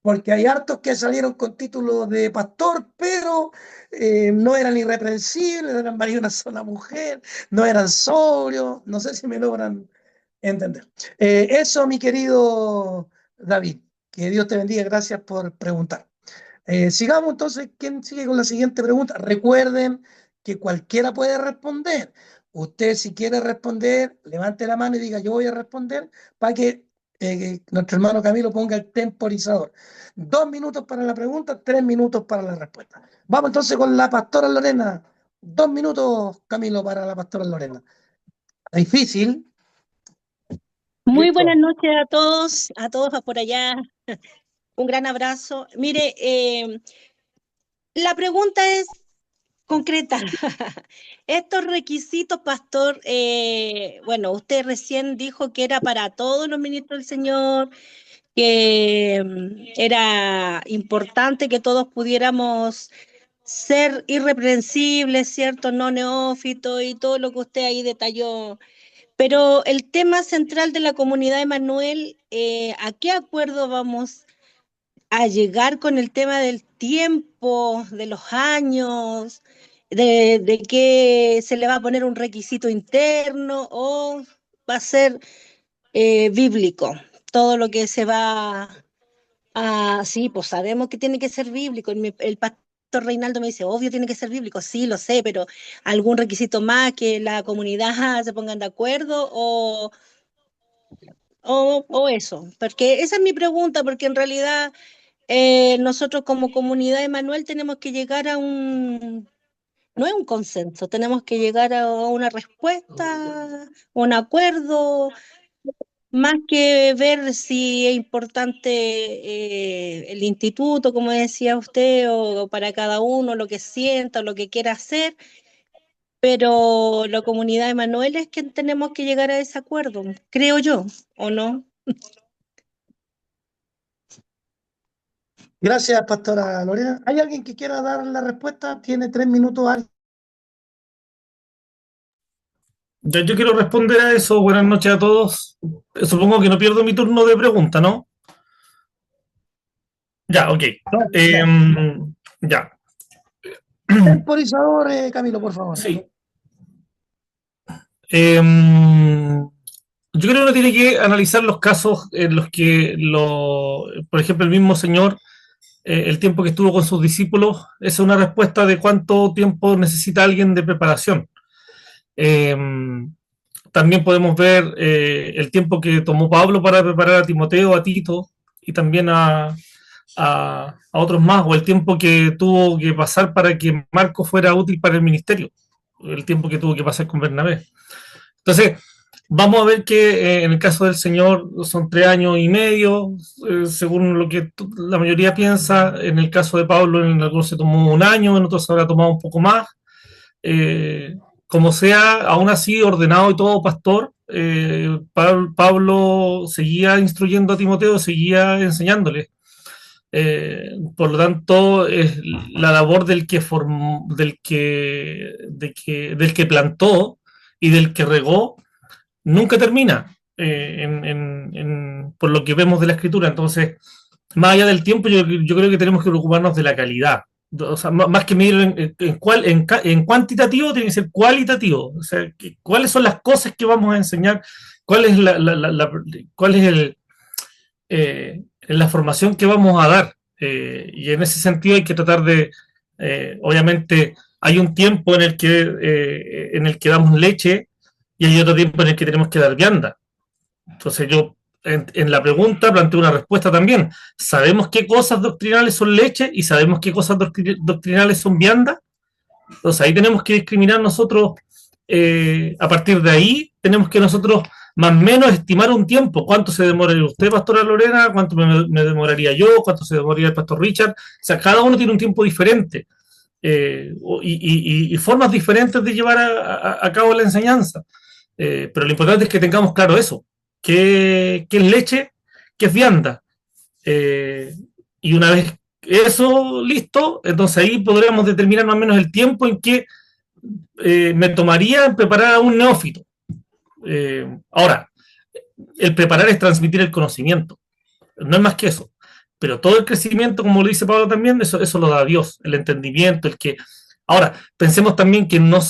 porque hay hartos que salieron con título de pastor, pero no eran irreprensibles, no eran marido de una sola mujer, no eran sobrios, no sé si me logran entender. Eso, mi querido David, que Dios te bendiga, gracias por preguntar. Sigamos entonces, ¿quién sigue con la siguiente pregunta? Recuerden que cualquiera puede responder. Usted si quiere responder, levante la mano y diga yo voy a responder para que nuestro hermano Camilo ponga el temporizador. 2 minutos para la pregunta, 3 minutos para la respuesta. Vamos entonces con la pastora Lorena. 2 minutos, Camilo, para la pastora Lorena. Difícil. Muy Listo. buenas noches a todos por allá. Un gran abrazo. Mire, la pregunta es concreta. Estos requisitos, pastor, bueno, usted recién dijo que era para todos los ministros del Señor, que era importante que todos pudiéramos ser irreprensibles, ¿cierto? No neófitos y todo lo que usted ahí detalló. Pero el tema central de la comunidad Emanuel, ¿a qué acuerdo vamos a llegar con el tema del tiempo, de los años, de que se le va a poner un requisito interno o va a ser bíblico? Todo lo que se va a... Sí, pues sabemos que tiene que ser bíblico. El pastor Reinaldo me dice, obvio tiene que ser bíblico, sí, lo sé, pero algún requisito más que la comunidad se pongan de acuerdo o eso, porque esa es mi pregunta, porque en realidad nosotros como comunidad Emanuel tenemos que llegar a no es un consenso, tenemos que llegar a una respuesta, un acuerdo, más que ver si es importante el instituto, como decía usted, o para cada uno lo que sienta, o lo que quiera hacer, pero la comunidad Emanuel es que tenemos que llegar a ese acuerdo, creo yo, ¿o no? Gracias, pastora Lorena. ¿Hay alguien que quiera dar la respuesta? Tiene 3 minutos. Yo quiero responder a eso. Buenas noches a todos. Supongo que no pierdo mi turno de pregunta, ¿no? Ya, ok. Ya. Temporizador, Camilo, por favor. Sí. Yo creo que uno tiene que analizar los casos en los que, por ejemplo, el mismo Señor, el tiempo que estuvo con sus discípulos, es una respuesta de cuánto tiempo necesita alguien de preparación. También podemos ver el tiempo que tomó Pablo para preparar a Timoteo, a Tito y también a otros más, o el tiempo que tuvo que pasar para que Marco fuera útil para el ministerio. el tiempo que tuvo que pasar con Bernabé. Entonces, vamos a ver que en el caso del Señor son 3 años y medio, según lo que la mayoría piensa. En el caso de Pablo, en algunos se tomó un año, en otros se habrá tomado un poco más. Eh, Como sea, aún así, ordenado y todo pastor, Pablo seguía instruyendo a Timoteo, seguía enseñándole. Por lo tanto, es la labor del que, del que plantó y del que regó nunca termina, por lo que vemos de la escritura. Entonces, más allá del tiempo, yo creo que tenemos que preocuparnos de la calidad. O sea, más que medir en cuantitativo, tiene que ser cualitativo. O sea, cuáles son las cosas que vamos a enseñar, cuál es cuál es la formación que vamos a dar. Y en ese sentido hay que tratar de, obviamente, hay un tiempo en el que damos leche y hay otro tiempo en el que tenemos que dar vianda. Entonces yo en la pregunta planteo una respuesta también. ¿Sabemos qué cosas doctrinales son leche y sabemos qué cosas doctrinales son vianda? Entonces ahí tenemos que discriminar nosotros. A partir de ahí tenemos que nosotros más o menos estimar un tiempo. ¿Cuánto se demoraría usted, pastora Lorena? ¿Cuánto me demoraría yo? ¿Cuánto se demoraría el pastor Richard? O sea, cada uno tiene un tiempo diferente. Y formas diferentes de llevar a cabo la enseñanza. Pero lo importante es que tengamos claro eso, qué es leche, qué es vianda. Eh, y una vez eso listo, entonces ahí podríamos determinar más o menos el tiempo en que me tomaría preparar a un neófito. Ahora, el preparar es transmitir el conocimiento, no es más que eso. Pero todo el crecimiento, como lo dice Pablo también, eso lo da Dios, el entendimiento, el que... Ahora, pensemos también que no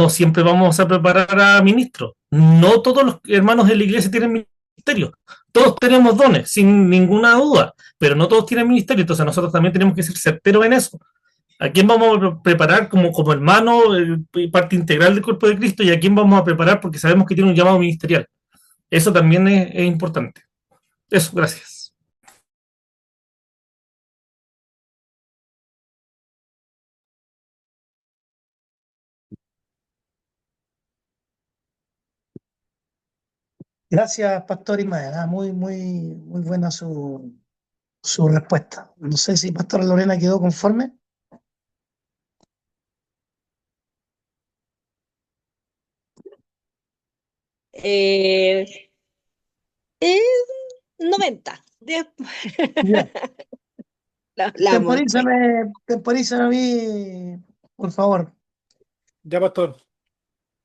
siempre vamos a preparar a ministros. No todos los hermanos de la iglesia tienen ministerio. Todos tenemos dones, sin ninguna duda, pero no todos tienen ministerio. Entonces nosotros también tenemos que ser certeros en eso. ¿A quién vamos a preparar como hermano, parte integral del cuerpo de Cristo? ¿Y a quién vamos a preparar porque sabemos que tiene un llamado ministerial? Eso también es importante. Eso, gracias. Gracias, Pastor Ismael. Muy buena su respuesta. No sé si Pastora Lorena quedó conforme. Eh, eh, 90. Ya. La mostré. Temporízame a mí, por favor. Ya, pastor.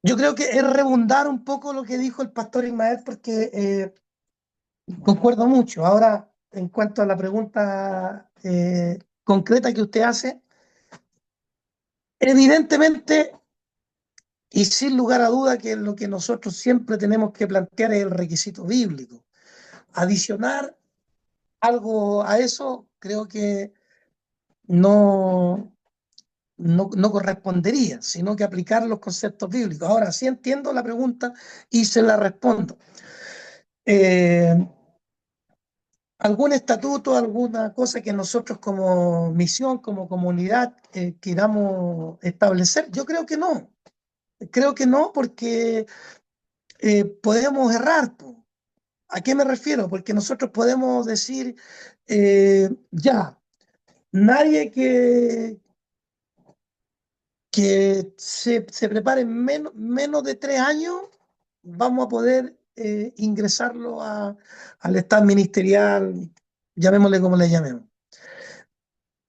Yo creo que es redundar un poco lo que dijo el Pastor Ismael porque concuerdo mucho. Ahora, en cuanto a la pregunta concreta que usted hace, evidentemente y sin lugar a duda que lo que nosotros siempre tenemos que plantear es el requisito bíblico. Adicionar algo a eso creo que no, no correspondería, sino que aplicar los conceptos bíblicos. Ahora, sí entiendo la pregunta y se la respondo. ¿Algún estatuto, alguna cosa que nosotros como misión, como comunidad, queramos establecer? Yo creo que no. Creo que no porque podemos errar. ¿A qué me refiero? Porque nosotros podemos decir, ya, nadie que se prepare en menos de 3 años, vamos a poder ingresarlo al estado ministerial, llamémosle como le llamemos.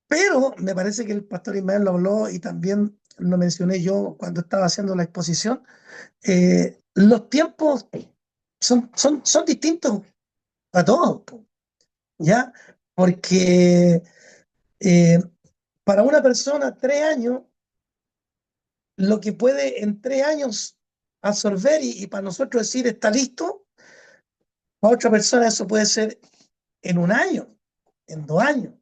Pero me parece que el pastor Ismael lo habló y también lo mencioné yo cuando estaba haciendo la exposición. Los tiempos son distintos a todos, ¿ya? Porque para una persona 3 años, lo que puede en 3 años absorber y para nosotros decir está listo, para otra persona eso puede ser en un año, en 2 años,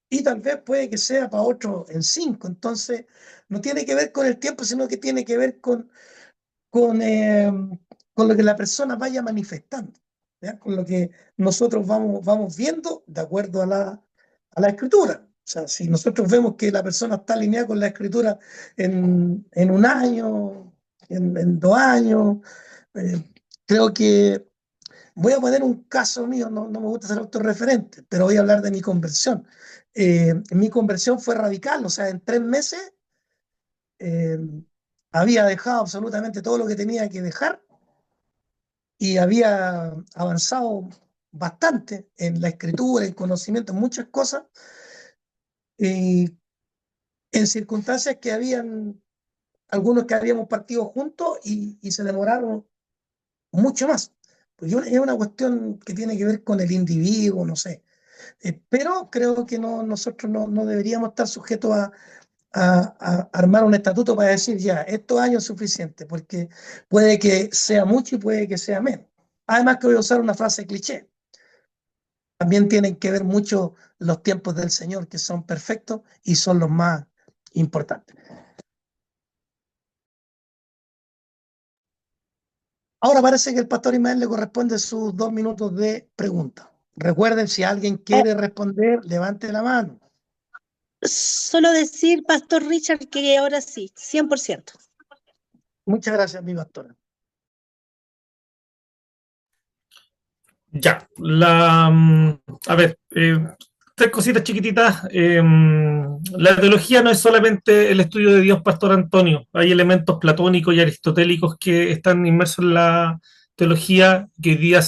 y tal vez puede que sea para otro en 5. Entonces, no tiene que ver con el tiempo, sino que tiene que ver con, eh, con lo que la persona vaya manifestando, ¿ya? Con lo que nosotros vamos viendo de acuerdo a la escritura. sea, si nosotros vemos que la persona está alineada con la escritura en un año, en 2 años, eh, creo que voy a poner un caso mío, no me gusta ser autorreferente, pero voy a hablar de mi conversión. Mi conversión fue radical, o sea, en 3 meses eh, había dejado absolutamente todo lo que tenía que dejar y había avanzado bastante en la escritura, en conocimiento, en muchas cosas, y en circunstancias que habían algunos que habíamos partido juntos y se demoraron mucho más. Pues es una cuestión que tiene que ver con el individuo, no sé. Pero creo que nosotros no deberíamos estar sujetos a armar un estatuto para decir ya, estos años es suficiente, porque puede que sea mucho y puede que sea menos. Además que voy a usar una frase cliché. También tienen que ver mucho los tiempos del Señor, que son perfectos y son los más importantes. Ahora parece que el pastor Ismael le corresponde sus 2 minutos de pregunta. Recuerden, si alguien quiere responder, levante la mano. Solo decir, Pastor Richard, que ahora sí, 100%. Muchas gracias, mi pastora. Ya, a ver, tres cositas chiquititas. La teología no es solamente el estudio de Dios, Pastor Antonio. Hay elementos platónicos y aristotélicos que están inmersos en la teología, que hoy día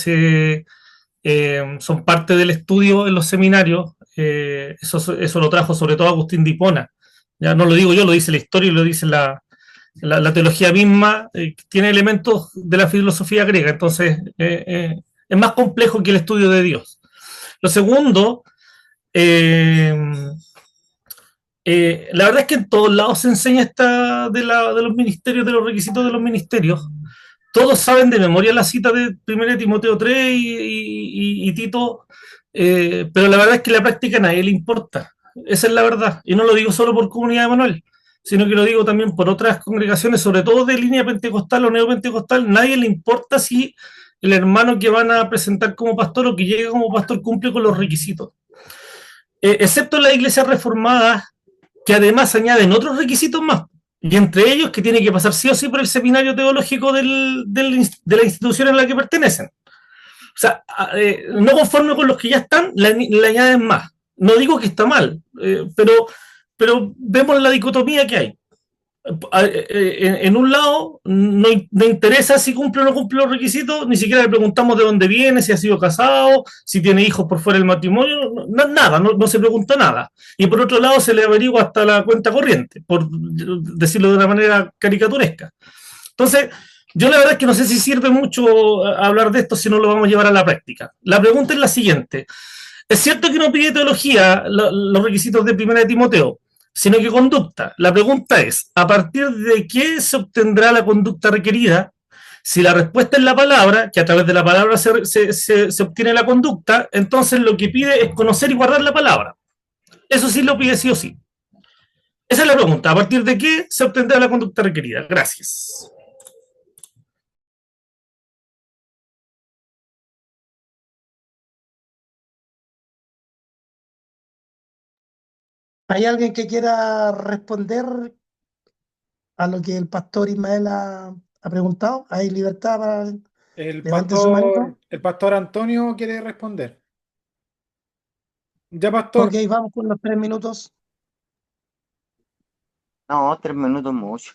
son parte del estudio en los seminarios. Eso lo trajo sobre todo Agustín de Hipona. Ya no lo digo yo, lo dice la historia y lo dice la teología misma, tiene elementos de la filosofía griega. Entonces, es más complejo que el estudio de Dios. Lo segundo, eh, la verdad es que en todos lados se enseña esta de los ministerios, de los requisitos de los ministerios. Todos saben de memoria la cita de 1 Timoteo 3 y Tito, pero la verdad es que la práctica a nadie le importa. Esa es la verdad. Y no lo digo solo por Comunidad de Manuel, sino que lo digo también por otras congregaciones, sobre todo de línea pentecostal o neopentecostal. Nadie le importa si el hermano que van a presentar como pastor o que llega como pastor cumple con los requisitos. Excepto en las iglesias reformadas, que además añaden otros requisitos más, y entre ellos que tiene que pasar sí o sí por el seminario teológico de la institución en la que pertenecen. O sea, no conforme con los que ya están, le añaden más. No digo que está mal, pero vemos la dicotomía que hay. En un lado no interesa si cumple o no cumple los requisitos, ni siquiera le preguntamos de dónde viene, si ha sido casado, si tiene hijos por fuera del matrimonio, nada, no se pregunta nada. Y por otro lado se le averigua hasta la cuenta corriente, por decirlo de una manera caricaturesca. Entonces, yo la verdad es que no sé si sirve mucho hablar de esto si no lo vamos a llevar a la práctica. La pregunta es la siguiente. Es cierto que no pide teología los requisitos de 1 Timoteo, sino que conducta. La pregunta es, ¿a partir de qué se obtendrá la conducta requerida? Si la respuesta es la palabra, que a través de la palabra se obtiene la conducta, entonces lo que pide es conocer y guardar la palabra. Eso sí lo pide sí o sí. Esa es la pregunta. ¿A partir de qué se obtendrá la conducta requerida? Gracias. ¿Hay alguien que quiera responder a lo que el pastor Ismael ha preguntado? ¿Hay libertad para levante su manito? El pastor Antonio quiere responder. Ya, Ok, pastor. vamos con los 3 minutos. No, 3 minutos mucho.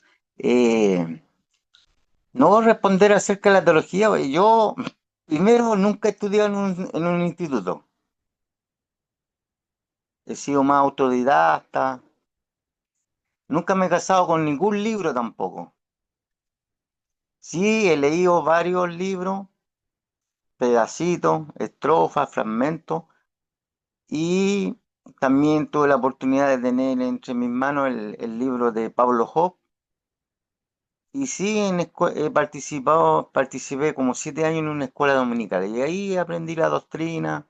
No voy a responder acerca de la teología, porque yo primero nunca he estudiado en un instituto. He sido más autodidacta. Nunca me he casado con ningún libro tampoco. Sí, he leído varios libros, pedacitos, estrofas, fragmentos, y también tuve la oportunidad de tener entre mis manos el libro de Pablo Job. Y sí, participé como 7 años en una escuela dominical y ahí aprendí la doctrina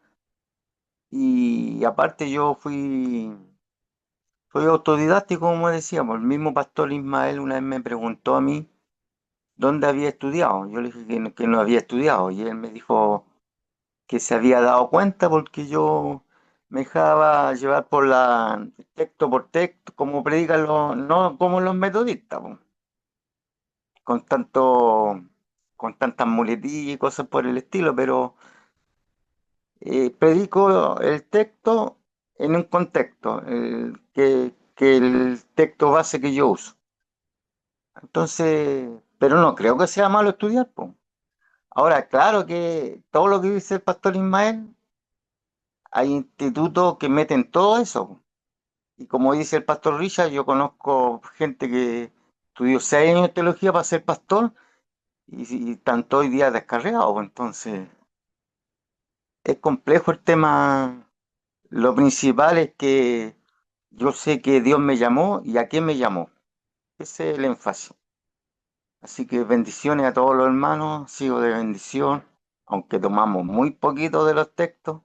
y aparte yo fui autodidáctico, como decía, pues el mismo pastor Ismael una vez me preguntó a mí dónde había estudiado. Yo le dije que no había estudiado y él me dijo que se había dado cuenta porque yo me dejaba llevar por texto por texto, como predican no como los metodistas, po, con con tantas muletillas y cosas por el estilo, pero predico el texto en un contexto, que el texto base que yo uso. Entonces, pero no creo que sea malo estudiar, po. Ahora, claro que todo lo que dice el pastor Ismael, hay institutos que meten todo eso, po. Y como dice el pastor Richard, yo conozco gente que estudió 6 años de teología para ser pastor y están todo el día descarriados, po. Entonces, es complejo el tema. Lo principal es que yo sé que Dios me llamó y a quién me llamó. Ese es el énfasis. Así que bendiciones a todos los hermanos, sigo de bendición, aunque tomamos muy poquito de los textos.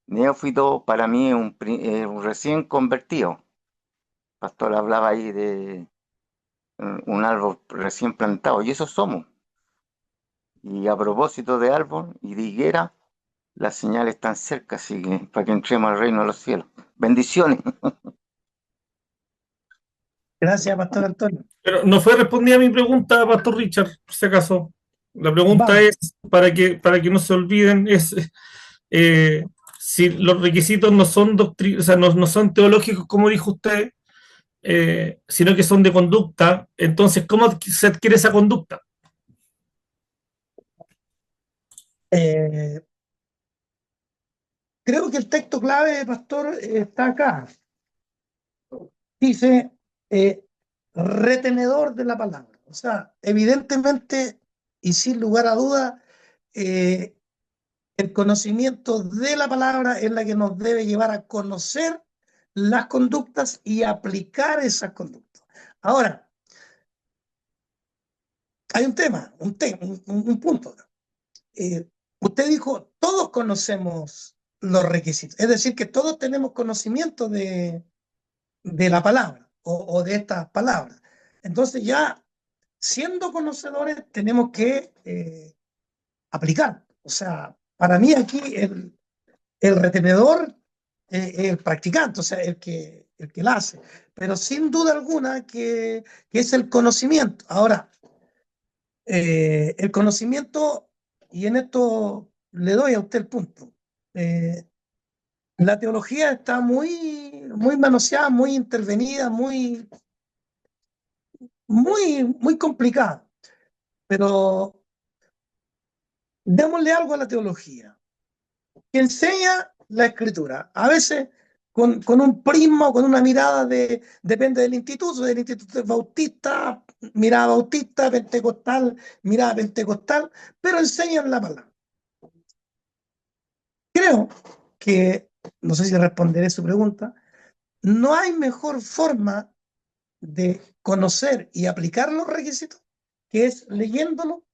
Neófito para mí es un recién convertido. El pastor hablaba ahí de un árbol recién plantado, y eso somos. Y a propósito de árbol y de higuera, las señales están cerca, así que para que entremos al reino de los cielos. Bendiciones. Gracias, Pastor Antonio. Pero no fue respondida mi pregunta, Pastor Richard, por si acaso. La pregunta Vamos. es, para que no se olviden, es eh, si los requisitos no son o sea, no son teológicos, como dijo usted, sino que son de conducta, entonces, ¿cómo se adquiere esa conducta? Eh, Creo que el texto clave, Pastor, está acá. Dice, retenedor de la palabra. O sea, evidentemente y sin lugar a duda, eh, el conocimiento de la palabra es la que nos debe llevar a conocer las conductas y aplicar esas conductas. Ahora, hay un tema, un punto. Usted dijo, todos conocemos los requisitos, es decir, que todos tenemos conocimiento de la palabra o de estas palabras. Entonces ya, siendo conocedores, tenemos que aplicar. O sea, para mí aquí el retenedor es el practicante, o sea, el que la hace. Pero sin duda alguna que es el conocimiento. Ahora, el conocimiento, y en esto le doy a usted el punto, la teología está muy manoseada, muy intervenida, muy complicada, pero démosle algo a la teología, que enseña la escritura. A veces con un prisma o con una mirada depende del instituto es bautista, mirada bautista, pentecostal, mirada pentecostal, pero enseñan la palabra. Creo que, no sé si responderé su pregunta, no hay mejor forma de conocer y aplicar los requisitos que es leyéndolo.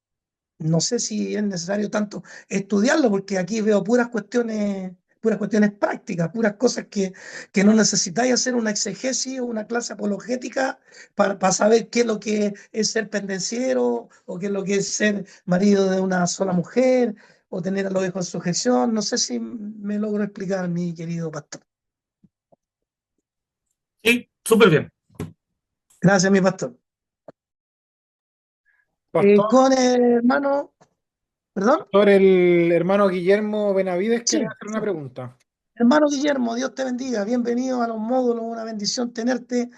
No sé si es necesario tanto estudiarlo, porque aquí veo puras cuestiones prácticas, puras cosas que no necesitáis hacer una exegesis o una clase apologética para saber qué es lo que es ser pendenciero o qué es lo que es ser marido de una sola mujer o tener a los hijos en sujeción. No sé si me logro explicar, mi querido pastor. Sí, súper bien. Gracias, mi pastor. Pastor, Con el hermano, perdón, pastor, el hermano Guillermo Benavides quiere sí, hacer una sí. pregunta. Hermano Guillermo, Dios te bendiga. Bienvenido a los módulos, una bendición tenerte.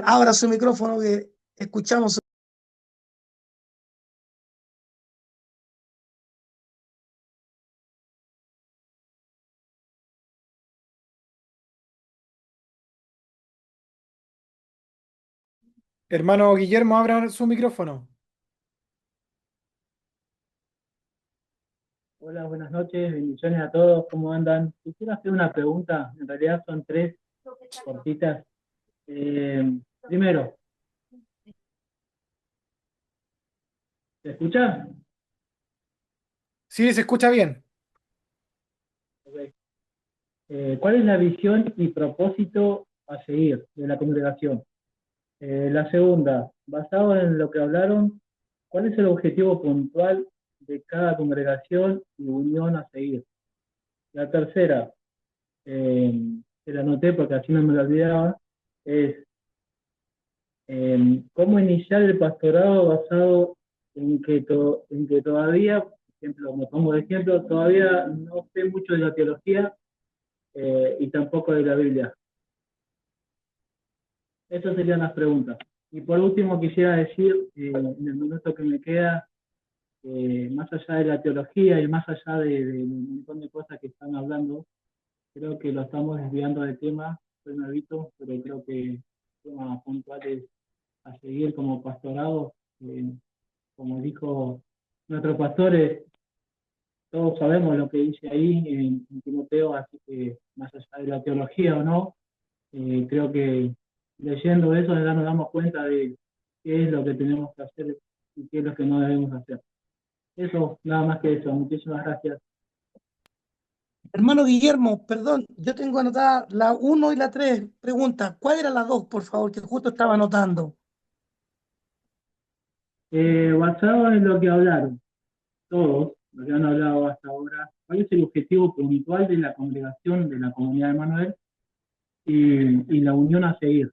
Abra su micrófono que escuchamos. Hermano Guillermo, abra su micrófono. Hola, buenas noches, bendiciones a todos, ¿cómo andan? Quisiera hacer una pregunta, en realidad son tres cortitas. Primero, ¿se escucha? Sí, se escucha bien. Ok. ¿Cuál es la visión y propósito a seguir de la congregación? La segunda, basado en lo que hablaron, ¿cuál es el objetivo puntual de cada congregación y unión a seguir? La tercera, eh, que la anoté porque así no me lo olvidaba, es cómo iniciar el pastorado basado en que todavía, por ejemplo, me pongo de ejemplo, todavía no sé mucho de la teología y tampoco de la Biblia. Esas serían las preguntas. Y por último quisiera decir, en el minuto que me queda, más allá de la teología y más allá de un montón de cosas que están hablando, creo que lo estamos desviando del tema, soy nuevito, pero creo que temas puntuales a seguir como pastorado, como dijo nuestro pastor, todos sabemos lo que dice ahí en Timoteo, así que más allá de la teología o no, creo que leyendo eso ya nos damos cuenta de qué es lo que tenemos que hacer y qué es lo que no debemos hacer. Eso, nada más que eso. Muchísimas gracias. Hermano Guillermo, perdón, yo tengo anotada la uno y la 3 preguntas. ¿Cuál era la 2, por favor, que justo estaba anotando? Basado en lo que hablaron todos, lo que han hablado hasta ahora, ¿cuál es el objetivo puntual de la congregación de la comunidad de Manuel y la unión a seguir?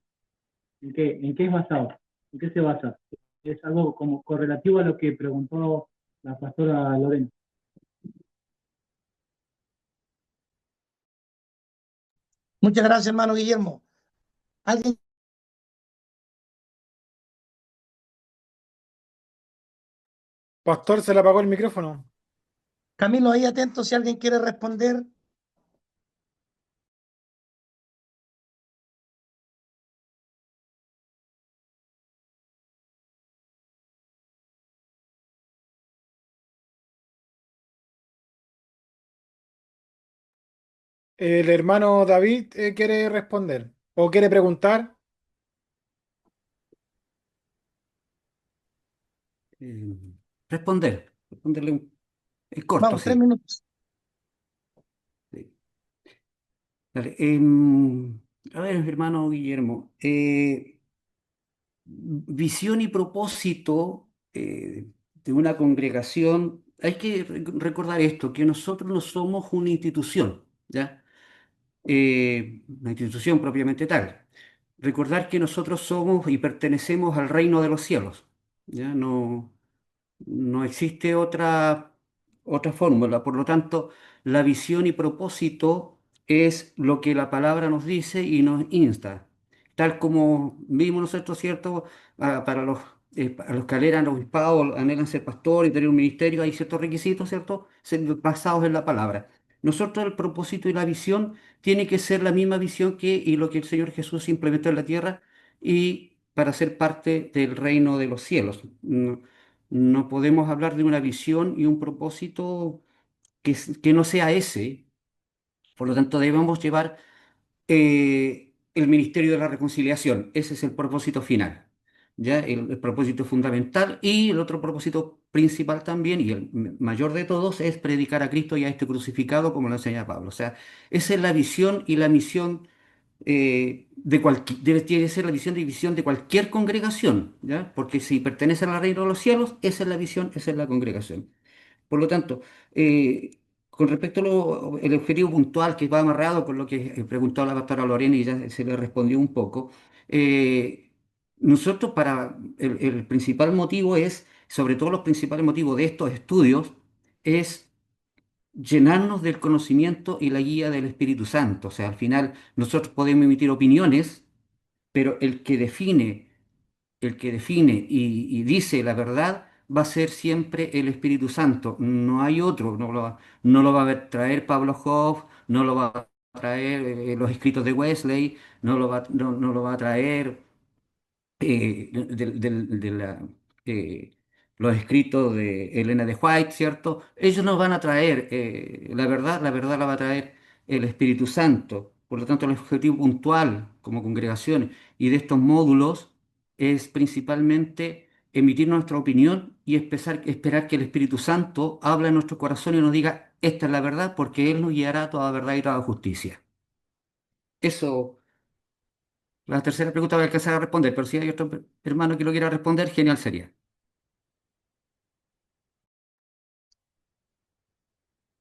En qué es basado? ¿En qué se basa? Es algo como correlativo a lo que preguntó la pastora Lorena. Muchas gracias, hermano Guillermo. ¿Alguien? Pastor, se le apagó el micrófono. Camilo, ahí atento si alguien quiere responder. El hermano David quiere responder o quiere preguntar. Eh, responderle es corto, Vamos, 3 sí. minutos. Sí. Dale, a ver, hermano Guillermo, visión y propósito de una congregación, hay que recordar esto, que nosotros no somos una institución, ¿ya? Una institución propiamente tal. Recordar que nosotros somos y pertenecemos al reino de los cielos, ¿ya? No existe otra fórmula. Por lo tanto, la visión y propósito es lo que la palabra nos dice y nos insta. Tal como vimos nosotros, ¿cierto? Para los que anhelan obispado, anhelan ser pastor y tener un ministerio, hay ciertos requisitos, ¿cierto? Basados en la palabra. Nosotros el propósito y la visión tiene que ser la misma visión y lo que el Señor Jesús implementó en la tierra y para ser parte del reino de los cielos. No podemos hablar de una visión y un propósito que no sea ese. Por lo tanto, debemos llevar el ministerio de la reconciliación. Ese es el propósito final, ¿ya? El propósito fundamental y el otro propósito principal también, y el mayor de todos, es predicar a Cristo y a este crucificado, como lo enseña Pablo. O sea, esa es la visión y la misión tiene que ser la visión de cualquier congregación, ¿ya? Porque si pertenecen al reino de los cielos, esa es la visión, esa es la congregación. Por lo tanto, eh, con respecto al objetivo puntual que va amarrado con lo que preguntó la pastora Lorena y ya se le respondió un poco, nosotros el principal motivo es, sobre todo los principales motivos de estos estudios, es llenarnos del conocimiento y la guía del Espíritu Santo. O sea, al final nosotros podemos emitir opiniones, pero el que define y dice la verdad va a ser siempre el Espíritu Santo. No hay otro. No lo va a traer Pablo Hoff, no lo va a traer los escritos de Wesley, no lo va a traer eh, los escritos de Elena de White, ¿cierto? Ellos nos van a traer la verdad la va a traer el Espíritu Santo. Por lo tanto, el objetivo puntual como congregación y de estos módulos es principalmente emitir nuestra opinión y esperar que el Espíritu Santo hable en nuestro corazón y nos diga, esta es la verdad, porque Él nos guiará a toda verdad y toda justicia. Eso. La tercera pregunta voy a alcanzar a responder, pero si hay otro hermano que lo quiera responder, genial sería.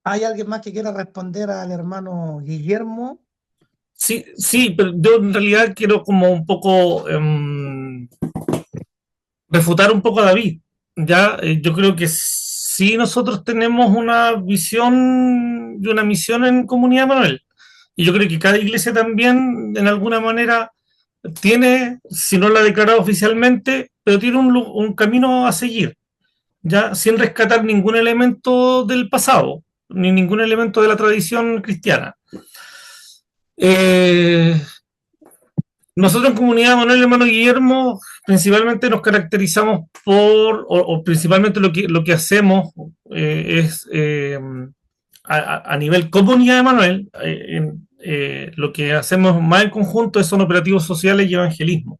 ¿Hay alguien más que quiera responder al hermano Guillermo? Sí, sí, pero yo en realidad quiero como un poco refutar un poco a David. Ya, yo creo que sí nosotros tenemos una visión y una misión en Comunidad Manuel. Y yo creo que cada iglesia también, en alguna manera, tiene, si no la ha declarado oficialmente, pero tiene un camino a seguir, ya sin rescatar ningún elemento del pasado, ni ningún elemento de la tradición cristiana. Eh, Nosotros en Comunidad Manuel y Hermano Guillermo principalmente nos caracterizamos o principalmente lo que hacemos es a nivel Comunidad de Manuel, lo que hacemos más en conjunto son operativos sociales y evangelismo,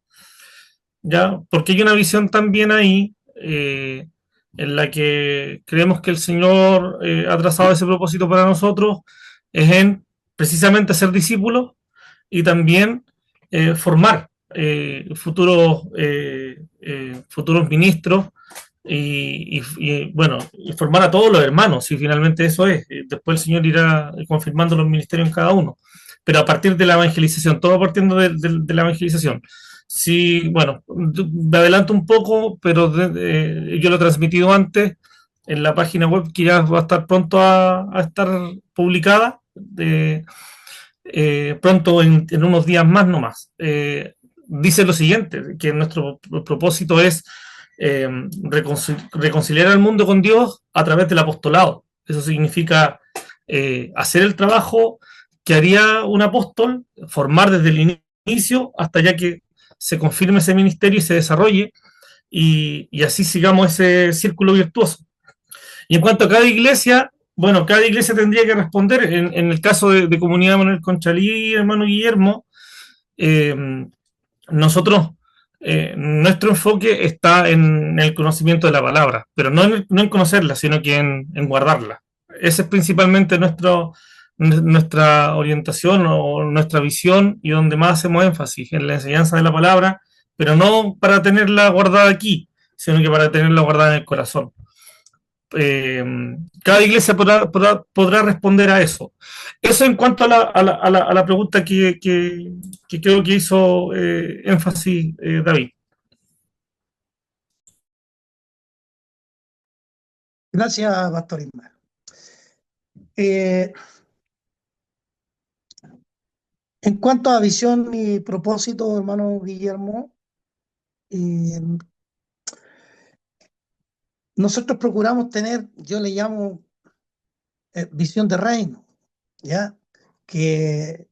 ¿ya? Porque hay una visión también ahí en la que creemos que el Señor ha trazado ese propósito para nosotros, es en precisamente ser discípulos y también formar futuros ministros bueno, y formar a todos los hermanos, y finalmente eso es. Después el Señor irá confirmando los ministerios en cada uno, pero a partir de la evangelización, todo partiendo de la evangelización. Sí, bueno, me adelanto un poco, pero yo lo he transmitido antes en la página web que ya va a estar pronto a estar publicada. Pronto en unos días más nomás. Dice lo siguiente, que nuestro propósito es reconciliar al mundo con Dios a través del apostolado. Eso significa hacer el trabajo que haría un apóstol, formar desde el inicio hasta ya que se confirme ese ministerio y se desarrolle, y así sigamos ese círculo virtuoso. Y en cuanto a cada iglesia, bueno, cada iglesia tendría que responder. En el caso de Comunidad Manuel Conchalí, hermano Guillermo, eh, nosotros, nuestro enfoque está en el conocimiento de la palabra, pero no en conocerla, sino que en guardarla. Esa es principalmente nuestra orientación o nuestra visión, y donde más hacemos énfasis, en la enseñanza de la palabra, pero no para tenerla guardada aquí, sino que para tenerla guardada en el corazón. Cada iglesia podrá responder a eso. Eso en cuanto a la pregunta que creo que hizo énfasis David. Gracias, Pastor Ismael. En cuanto a visión y propósito, hermano Guillermo, nosotros procuramos tener, yo le llamo visión de reino, ¿ya? Que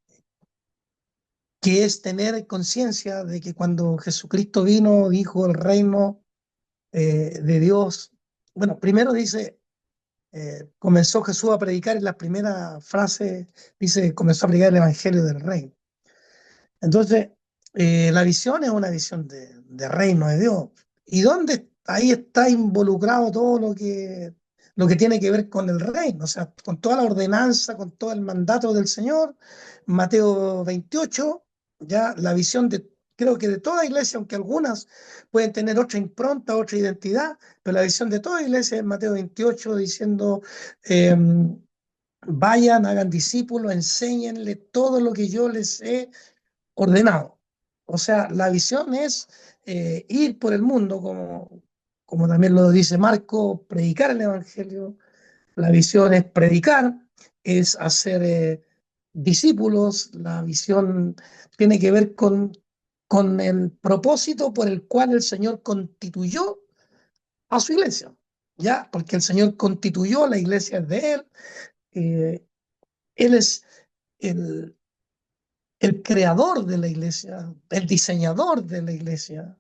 es tener conciencia de que cuando Jesucristo vino, dijo el reino de Dios. Bueno, primero dice, comenzó Jesús a predicar, en la primera frase dice, comenzó a predicar el evangelio del reino. Entonces, la visión es una visión de reino de Dios. ¿Y dónde ahí está involucrado todo lo que tiene que ver con el reino? O sea, con toda la ordenanza, con todo el mandato del Señor. Mateo 28, ya la visión creo que de toda iglesia, aunque algunas pueden tener otra impronta, otra identidad, pero la visión de toda iglesia es Mateo 28 diciendo, vayan, hagan discípulos, enséñenle todo lo que yo les he ordenado. O sea, la visión es ir por el mundo, como también lo dice Marco, predicar el Evangelio. La visión es predicar, es hacer discípulos. La visión tiene que ver con el propósito por el cual el Señor constituyó a su iglesia, ¿ya? Porque el Señor constituyó la iglesia de Él. Él es el creador de la iglesia, el diseñador de la iglesia,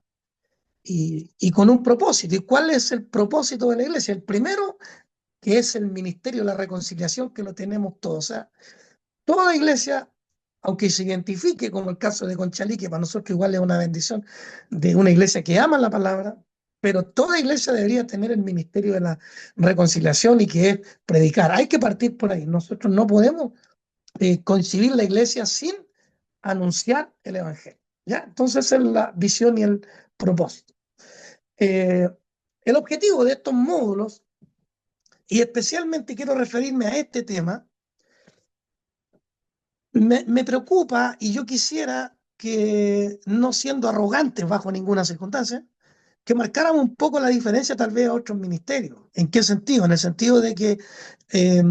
y con un propósito. ¿Y cuál es el propósito de la iglesia? El primero, que es el ministerio de la reconciliación, que lo tenemos todos. O sea, toda iglesia, aunque se identifique como el caso de Conchalí, que para nosotros igual es una bendición de una iglesia que ama la palabra, pero toda iglesia debería tener el ministerio de la reconciliación, y que es predicar. Hay que partir por ahí. Nosotros no podemos concebir la iglesia sin anunciar el evangelio, ¿ya? Entonces es la visión y el propósito. El objetivo de estos módulos y especialmente quiero referirme a este tema, me preocupa y yo quisiera que, no siendo arrogantes bajo ninguna circunstancia, que marcáramos un poco la diferencia tal vez a otros ministerios. ¿En qué sentido? En el sentido de que eh,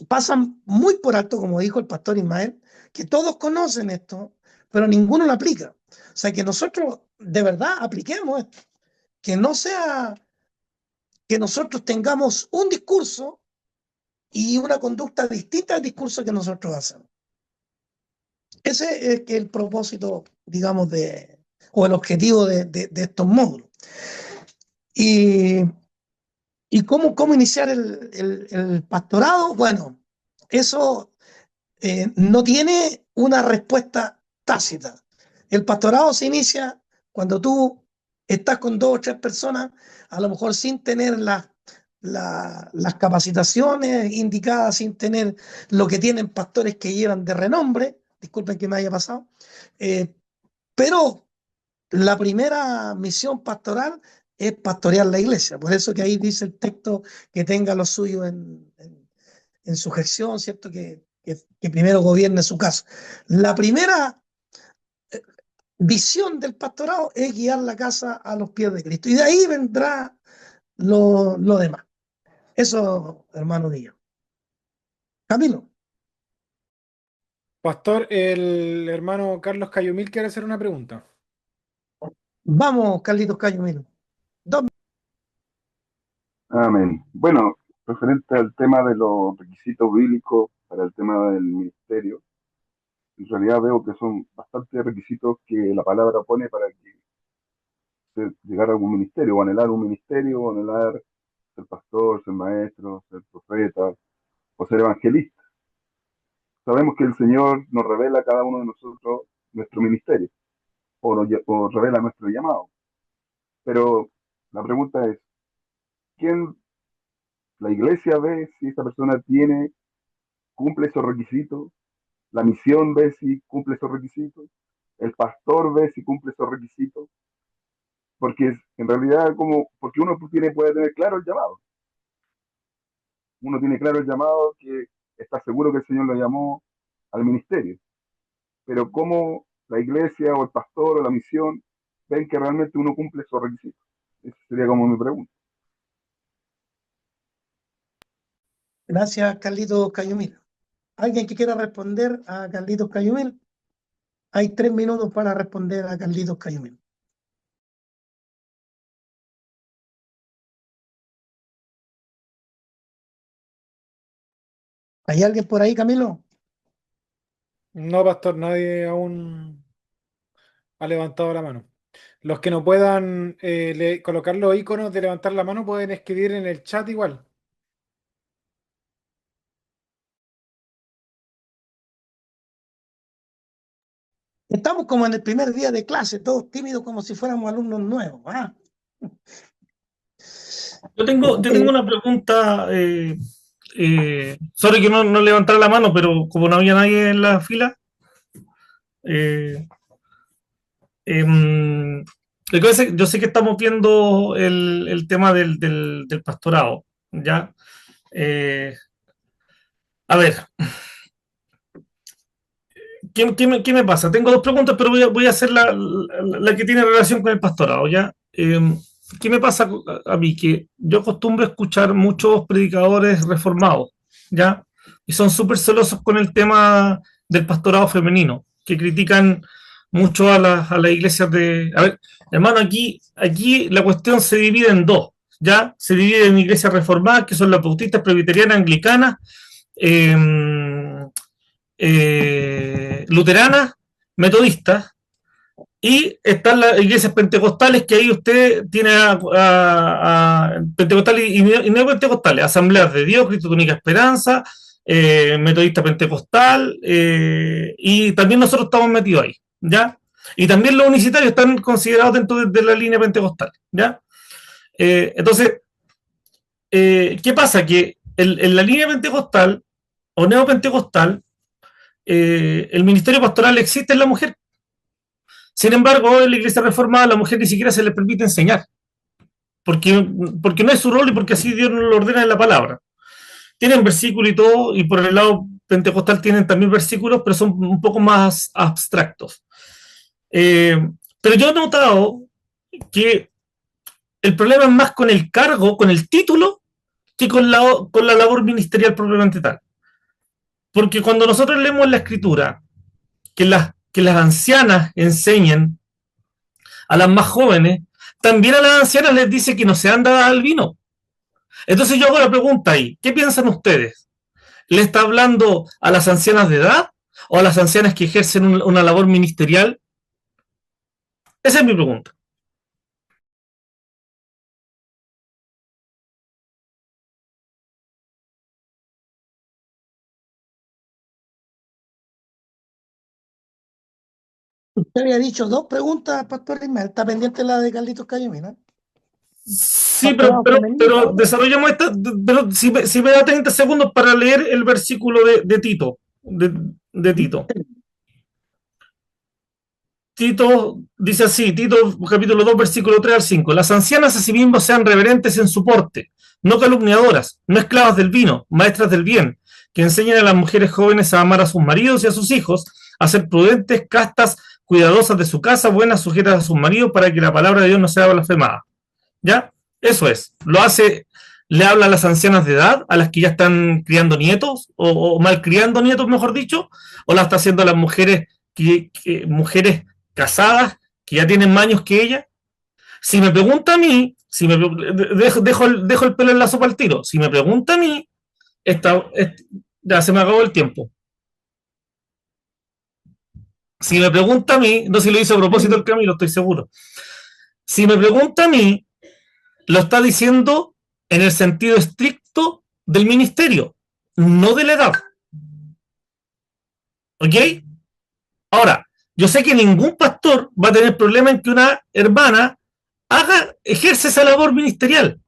pasan muy por alto, como dijo el pastor Ismael, que todos conocen esto, pero ninguno lo aplica. O sea, que nosotros de verdad apliquemos esto, que no sea que nosotros tengamos un discurso y una conducta distinta al discurso que nosotros hacemos. Ese es el propósito, digamos, o el objetivo de estos módulos. ¿Y cómo iniciar el pastorado? Bueno, eso no tiene una respuesta tácita. El pastorado se inicia cuando tú estás con 2 o 3 personas, a lo mejor sin tener las capacitaciones indicadas, sin tener lo que tienen pastores que llevan de renombre, disculpen que me haya pasado, pero la primera misión pastoral es pastorear la iglesia. Por eso que ahí dice el texto que tenga lo suyo en sujeción, ¿cierto? Que primero gobierne su casa. La primera visión del pastorado es guiar la casa a los pies de Cristo. Y de ahí vendrá lo demás. Eso, hermano Díaz. Camilo. Pastor, el hermano Carlos Cayumil quiere hacer una pregunta. Vamos, Carlitos Cayumil. Amén. Bueno, referente al tema de los requisitos bíblicos para el tema del ministerio, en realidad veo que son bastantes requisitos que la palabra pone para llegar a algún ministerio, o anhelar un ministerio, o anhelar ser pastor, ser maestro, ser profeta, o ser evangelista. Sabemos que el Señor nos revela a cada uno de nosotros nuestro ministerio, o revela nuestro llamado. Pero la pregunta es, ¿quién la iglesia ve si esa persona cumple esos requisitos? La misión ve si cumple esos requisitos, el pastor ve si cumple esos requisitos, porque en realidad porque uno puede tener claro el llamado. Uno tiene claro el llamado, que está seguro que el Señor lo llamó al ministerio, pero cómo la iglesia o el pastor o la misión ven que realmente uno cumple esos requisitos. Esa sería como mi pregunta. Gracias, Carlitos Cayumil. ¿Alguien que quiera responder a Carlitos Cayumil? Hay 3 minutos para responder a Carlitos Cayumil. ¿Hay alguien por ahí, Camilo? No, pastor, nadie aún ha levantado la mano. Los que no puedan colocar los iconos de levantar la mano pueden escribir en el chat igual. Estamos como en el primer día de clase, todos tímidos como si fuéramos alumnos nuevos. ¿Ah? Yo tengo una pregunta, sorry que no levantara la mano, pero como no había nadie en la fila, yo sé que estamos viendo el tema del pastorado, ¿ya? A ver, ¿qué me pasa? Tengo 2 preguntas, pero voy a hacer la que tiene relación con el pastorado, ¿ya? ¿Qué me pasa a mí? Que yo acostumbro a escuchar muchos predicadores reformados, ¿ya? Y son súper celosos con el tema del pastorado femenino, que critican mucho a las iglesias de... A ver, hermano, aquí la cuestión se divide en 2, ¿ya? Se divide en iglesias reformadas, que son las bautistas, presbiterianas, anglicanas, luteranas, metodistas, y están las iglesias pentecostales, que ahí usted tiene a pentecostales y neopentecostales, asambleas de Dios, Cristo de Única Esperanza, metodista pentecostal, y también nosotros estamos metidos ahí, ¿ya? Y también los unicitarios están considerados dentro de la línea pentecostal, ¿ya? Entonces, ¿qué pasa? Que en la línea pentecostal o neopentecostal, el ministerio pastoral existe en la mujer. Sin embargo, en la iglesia reformada a la mujer ni siquiera se le permite enseñar. porque, porque no es su rol y porque así Dios nos lo ordena en la palabra. Tienen versículos y todo, y por el lado pentecostal tienen también versículos, pero son un poco más abstractos. Pero yo he notado que el problema es más con el cargo, con el título, que con la labor ministerial propiamente tal. Porque cuando nosotros leemos la escritura, que las ancianas enseñen a las más jóvenes, también a las ancianas les dice que no se anda al vino. Entonces yo hago la pregunta ahí, ¿qué piensan ustedes? ¿Le está hablando a las ancianas de edad o a las ancianas que ejercen una labor ministerial? Esa es mi pregunta. Usted había dicho dos preguntas, Pastor Ismael. Está pendiente la de Carlitos Cayo, mira. Sí, pero desarrollamos esta, pero si me da 30 segundos para leer el versículo de Tito, de Tito. Tito dice así, Tito capítulo 2, versículo 3 al 5. Las ancianas asimismo sean reverentes en su porte, no calumniadoras, no esclavas del vino, maestras del bien, que enseñen a las mujeres jóvenes a amar a sus maridos y a sus hijos, a ser prudentes, castas, cuidadosas de su casa, buenas, sujetas a sus maridos, para que la palabra de Dios no sea blasfemada. ¿Ya? Eso es. Lo hace, le habla a las ancianas de edad, a las que ya están criando nietos, o malcriando nietos, mejor dicho, o la está haciendo a las mujeres, mujeres casadas, que ya tienen más años que ella. Si me pregunta a mí, dejo el pelo en la sopa al tiro. Si me pregunta a mí, ya se me acabó el tiempo. Si me pregunta a mí, no sé si lo hice a propósito el Camilo, estoy seguro. Si me pregunta a mí, lo está diciendo en el sentido estricto del ministerio, no de la edad. ¿Ok? Ahora, yo sé que ningún pastor va a tener problema en que una hermana ejerce esa labor ministerial,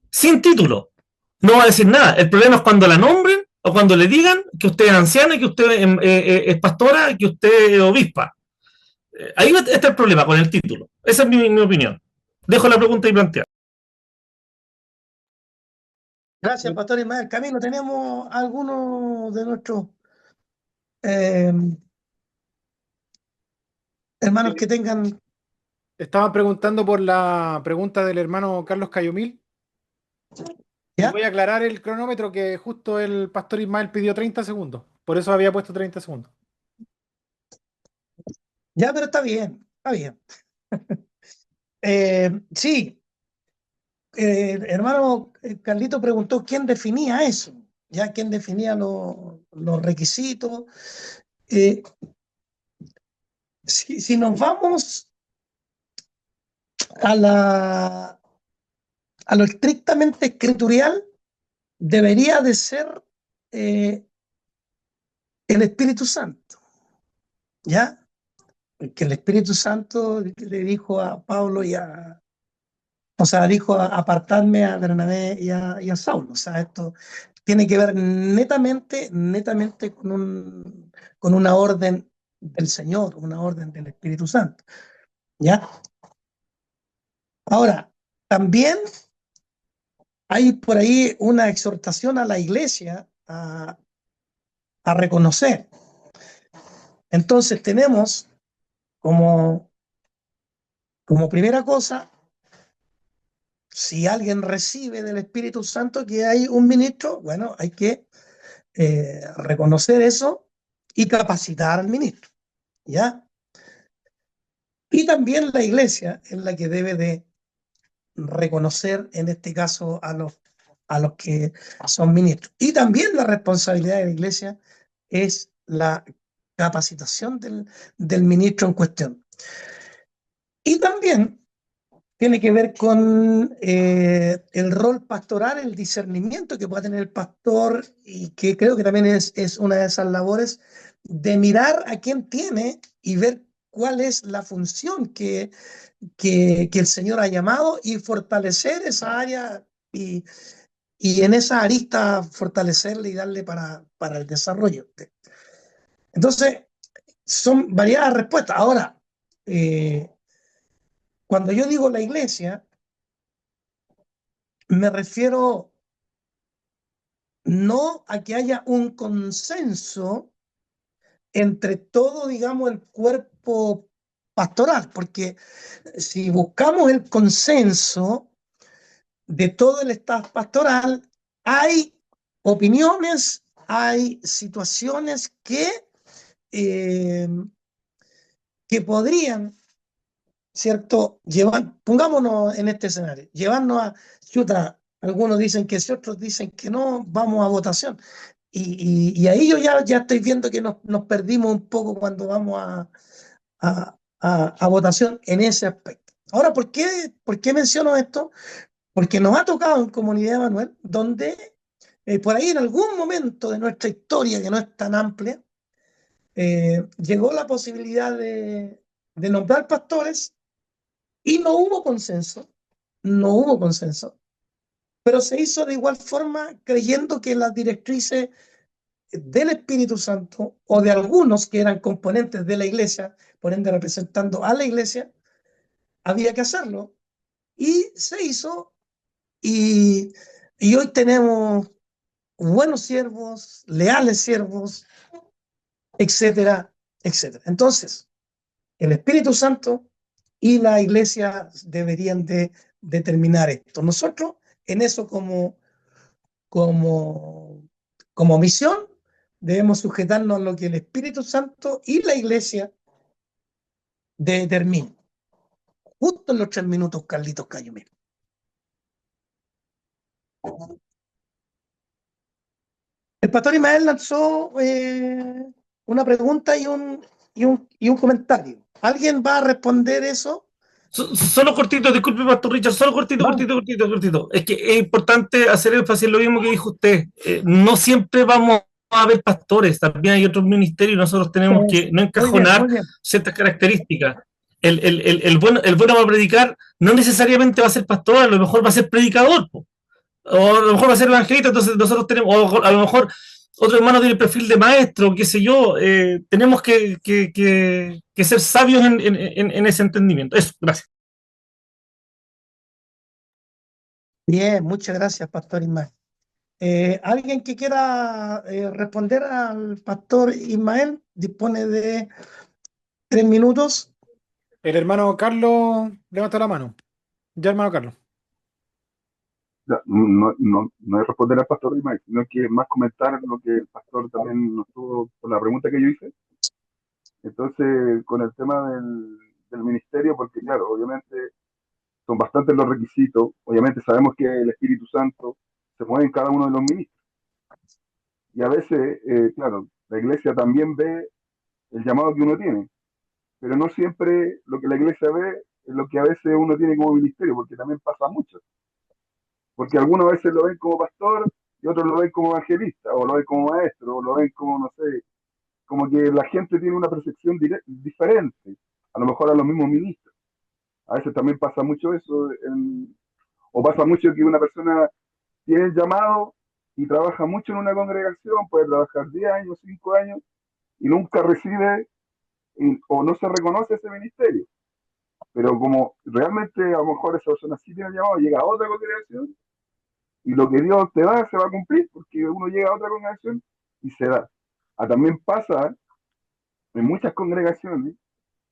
sin título. No va a decir nada. El problema es cuando la nombren o cuando le digan que usted es anciana, que usted es pastora, que usted es obispa. Ahí está el problema con el título. Esa es mi opinión. Dejo la pregunta y plantear. Gracias, Pastor Ismael. Camilo, tenemos algunos de nuestros hermanos que tengan. Estaban preguntando por la pregunta del hermano Carlos Cayomil. Y voy a aclarar el cronómetro que justo el pastor Ismael pidió 30 segundos. Por eso había puesto 30 segundos. Ya, pero está bien, está bien. Sí, hermano Carlito preguntó quién definía eso, ya quién definía los requisitos. Si nos vamos a lo estrictamente escritorial, debería de ser el Espíritu Santo, ¿ya? Que el Espíritu Santo le dijo a Pablo dijo apartarme a Bernabé y a Saulo. O sea, esto tiene que ver netamente con una orden del Señor, una orden del Espíritu Santo, ¿ya? Ahora, también hay por ahí una exhortación a la iglesia a reconocer. Entonces tenemos como primera cosa, si alguien recibe del Espíritu Santo que hay un ministro, bueno, hay que reconocer eso y capacitar al ministro, ¿ya? Y también la iglesia es la que debe de reconocer, en este caso, a los que son ministros. Y también la responsabilidad de la iglesia es la capacitación del ministro en cuestión. Y también tiene que ver con el rol pastoral, el discernimiento que pueda tener el pastor, y que creo que también es una de esas labores de mirar a quién tiene y ver cuál es la función que el Señor ha llamado y fortalecer esa área y en esa arista fortalecerle y darle para el desarrollo. Entonces, son variadas respuestas. Ahora, cuando yo digo la iglesia, Me refiero no a que haya un consenso entre todo, digamos, el cuerpo pastoral, porque si buscamos el consenso de todo el staff pastoral, hay opiniones, hay situaciones eh, que podrían, ¿cierto? Llevar, pongámonos en este escenario, llevarnos a, chuta, algunos dicen que sí, otros dicen que no, vamos a votación. Y ahí yo ya estoy viendo que nos perdimos un poco cuando vamos a votación en ese aspecto. Ahora, por qué menciono esto? Porque nos ha tocado en Comunidad de Manuel, donde por ahí en algún momento de nuestra historia, que no es tan amplia, llegó la posibilidad de nombrar pastores y no hubo consenso, pero se hizo de igual forma creyendo que las directrices del Espíritu Santo o de algunos que eran componentes de la iglesia, por ende representando a la iglesia, había que hacerlo. Y se hizo y, y hoy tenemos buenos siervos, leales siervos, etcétera, etcétera. Entonces, el Espíritu Santo y la iglesia deberían de determinar esto. Nosotros en eso como, como misión debemos sujetarnos a lo que el Espíritu Santo y la iglesia determinen. Justo en los 3 minutos, Carlitos Cayo, mira. El pastor Ismael lanzó una pregunta y un comentario. ¿Alguien va a responder eso? Solo cortito, disculpe, Pastor Richard, solo cortito, Vamos. cortito. Es que es importante hacer énfasis en lo mismo que dijo usted. No siempre vamos a ver pastores, también hay otros ministerios y nosotros tenemos que no encajonar Muy bien. ciertas características. El bueno para predicar no necesariamente va a ser pastor, a lo mejor va a ser predicador, po. O a lo mejor va a ser evangelista, entonces nosotros tenemos, o a lo mejor otro hermano tiene el perfil de maestro, qué sé yo, tenemos que ser sabios en ese entendimiento. Eso, gracias. Bien, muchas gracias, pastor Ismael. ¿Alguien que quiera responder al pastor Ismael? Dispone de 3 minutos. El hermano Carlos levanta la mano. Ya, hermano Carlos. No es responder al pastor Ismael, sino que más comentar lo que el pastor también nos tuvo con la pregunta que yo hice. Entonces, con el tema del ministerio, porque claro, obviamente son bastantes los requisitos, obviamente sabemos que el Espíritu Santo se mueve en cada uno de los ministros. Y a veces, claro, la iglesia también ve el llamado que uno tiene, pero no siempre lo que la iglesia ve es lo que a veces uno tiene como ministerio, porque también pasa mucho. Porque algunos a veces lo ven como pastor y otros lo ven como evangelista, o lo ven como maestro, o lo ven como, no sé, como que la gente tiene una percepción diferente, a lo mejor a los mismos ministros. A veces también pasa mucho eso, o pasa mucho que una persona tiene el llamado y trabaja mucho en una congregación, puede trabajar 10 años, 5 años, y nunca recibe o no se reconoce ese ministerio. Pero como realmente a lo mejor esa persona sí tiene el llamado, llega a otra congregación, y lo que Dios te da se va a cumplir, porque uno llega a otra congregación y se da. También pasa en muchas congregaciones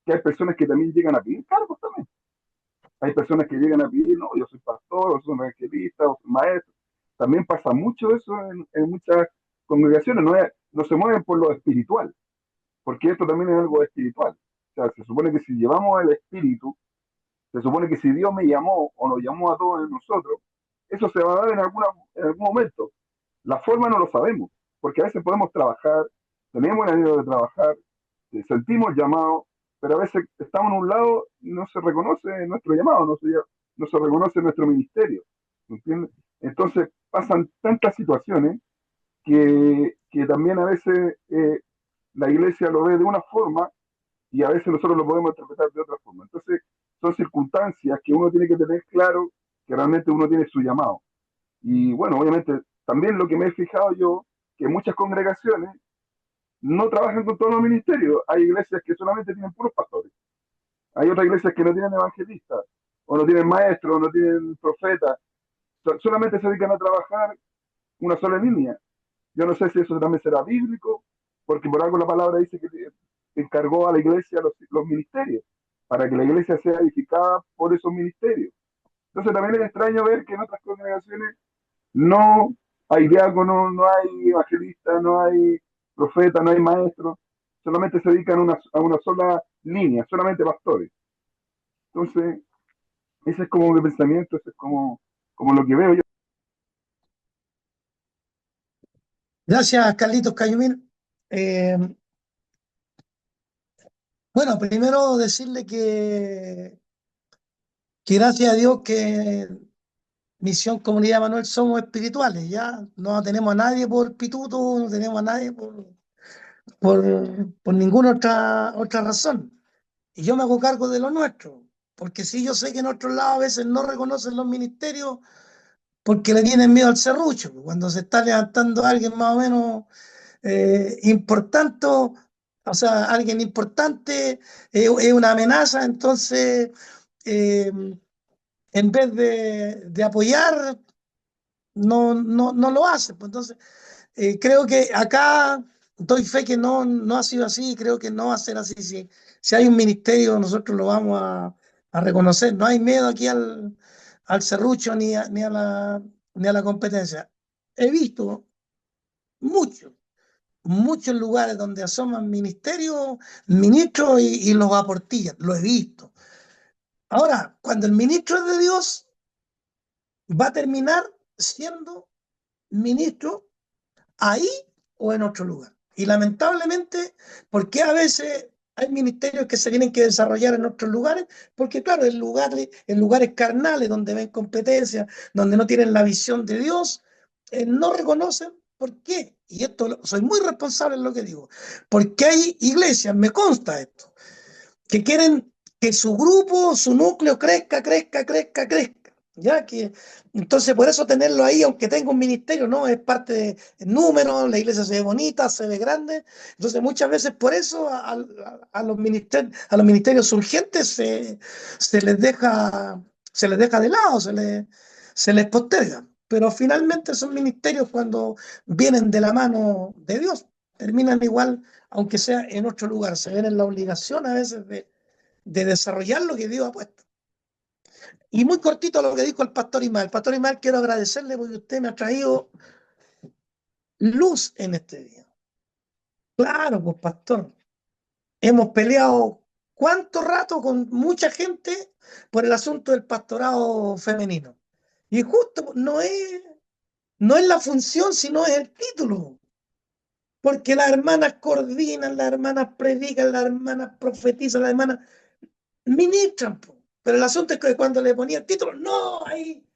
que hay personas que también llegan a pedir cargos también. Hay personas que llegan a pedir, no, yo soy pastor, o soy evangelista, o soy maestro. También pasa mucho eso en muchas congregaciones, no se mueven por lo espiritual, porque esto también es algo espiritual. O sea, se supone que si llevamos el espíritu, se supone que si Dios me llamó o nos llamó a todos nosotros, eso se va a dar en algún momento. La forma no lo sabemos, porque a veces podemos trabajar, tenemos el anhelo de trabajar, sentimos llamado, pero a veces estamos en un lado y no se reconoce nuestro llamado, no se reconoce nuestro ministerio. ¿Entiendes? Entonces pasan tantas situaciones que también a veces la iglesia lo ve de una forma y a veces nosotros lo podemos interpretar de otra forma. Entonces son circunstancias que uno tiene que tener claro que realmente uno tiene su llamado. Y bueno, obviamente también lo que me he fijado yo, que muchas congregaciones no trabajan con todos los ministerios. Hay iglesias que solamente tienen puros pastores. Hay otras iglesias que no tienen evangelistas, o no tienen maestros, o no tienen profetas. solamente se dedican a trabajar una sola línea. Yo no sé si eso también será bíblico, porque por algo la palabra dice que encargó a la iglesia los ministerios, para que la iglesia sea edificada por esos ministerios. Entonces también es extraño ver que en otras congregaciones no hay diácono, no hay evangelista, no hay profeta, no hay maestro, solamente se dedican a una sola línea, solamente pastores. Entonces, ese es como mi pensamiento, ese es como lo que veo yo. Gracias, Carlitos Cayumil. Bueno, primero decirle que gracias a Dios que Misión Comunidad Manuel somos espirituales, ya no tenemos a nadie por pituto, no tenemos a nadie por ninguna otra razón. Y yo me hago cargo de lo nuestro, porque sí, yo sé que en otros lados a veces no reconocen los ministerios porque le tienen miedo al serrucho. Cuando se está levantando alguien más o menos importante, o sea, alguien importante, es una amenaza, entonces eh, en vez de apoyar, no lo hace. Pues entonces, creo que acá doy fe que no ha sido así, creo que no va a ser así. Si hay un ministerio, nosotros lo vamos a reconocer. No hay miedo aquí al serrucho ni a la competencia. He visto muchos, muchos lugares donde asoman ministerios, ministros y los aportillan. Lo he visto. Ahora, cuando el ministro es de Dios, va a terminar siendo ministro ahí o en otro lugar. Y lamentablemente, porque a veces hay ministerios que se tienen que desarrollar en otros lugares, porque claro, en lugares carnales donde ven competencia, donde no tienen la visión de Dios, no reconocen por qué. Y esto soy muy responsable en lo que digo, porque hay iglesias, me consta esto, que quieren que su grupo, su núcleo crezca, crezca, crezca, crezca. Ya que entonces por eso tenerlo ahí, aunque tenga un ministerio, no es parte de números, la iglesia se ve bonita, se ve grande. Entonces muchas veces por eso a los ministerios urgentes se les deja, se les deja de lado, se les posterga. Pero finalmente son ministerios cuando vienen de la mano de Dios, terminan igual aunque sea en otro lugar, se ven en la obligación a veces de desarrollar lo que Dios ha puesto. Y muy cortito lo que dijo el pastor Ismael. Pastor Ismael, quiero agradecerle porque usted me ha traído luz en este día. Claro, pues pastor, hemos peleado cuánto rato con mucha gente por el asunto del pastorado femenino. Y justo pues, no es la función, sino es el título. Porque las hermanas coordinan, las hermanas predican, las hermanas profetizan, las hermanas ministran, po. Pero el asunto es que cuando le ponía el título, no, ahí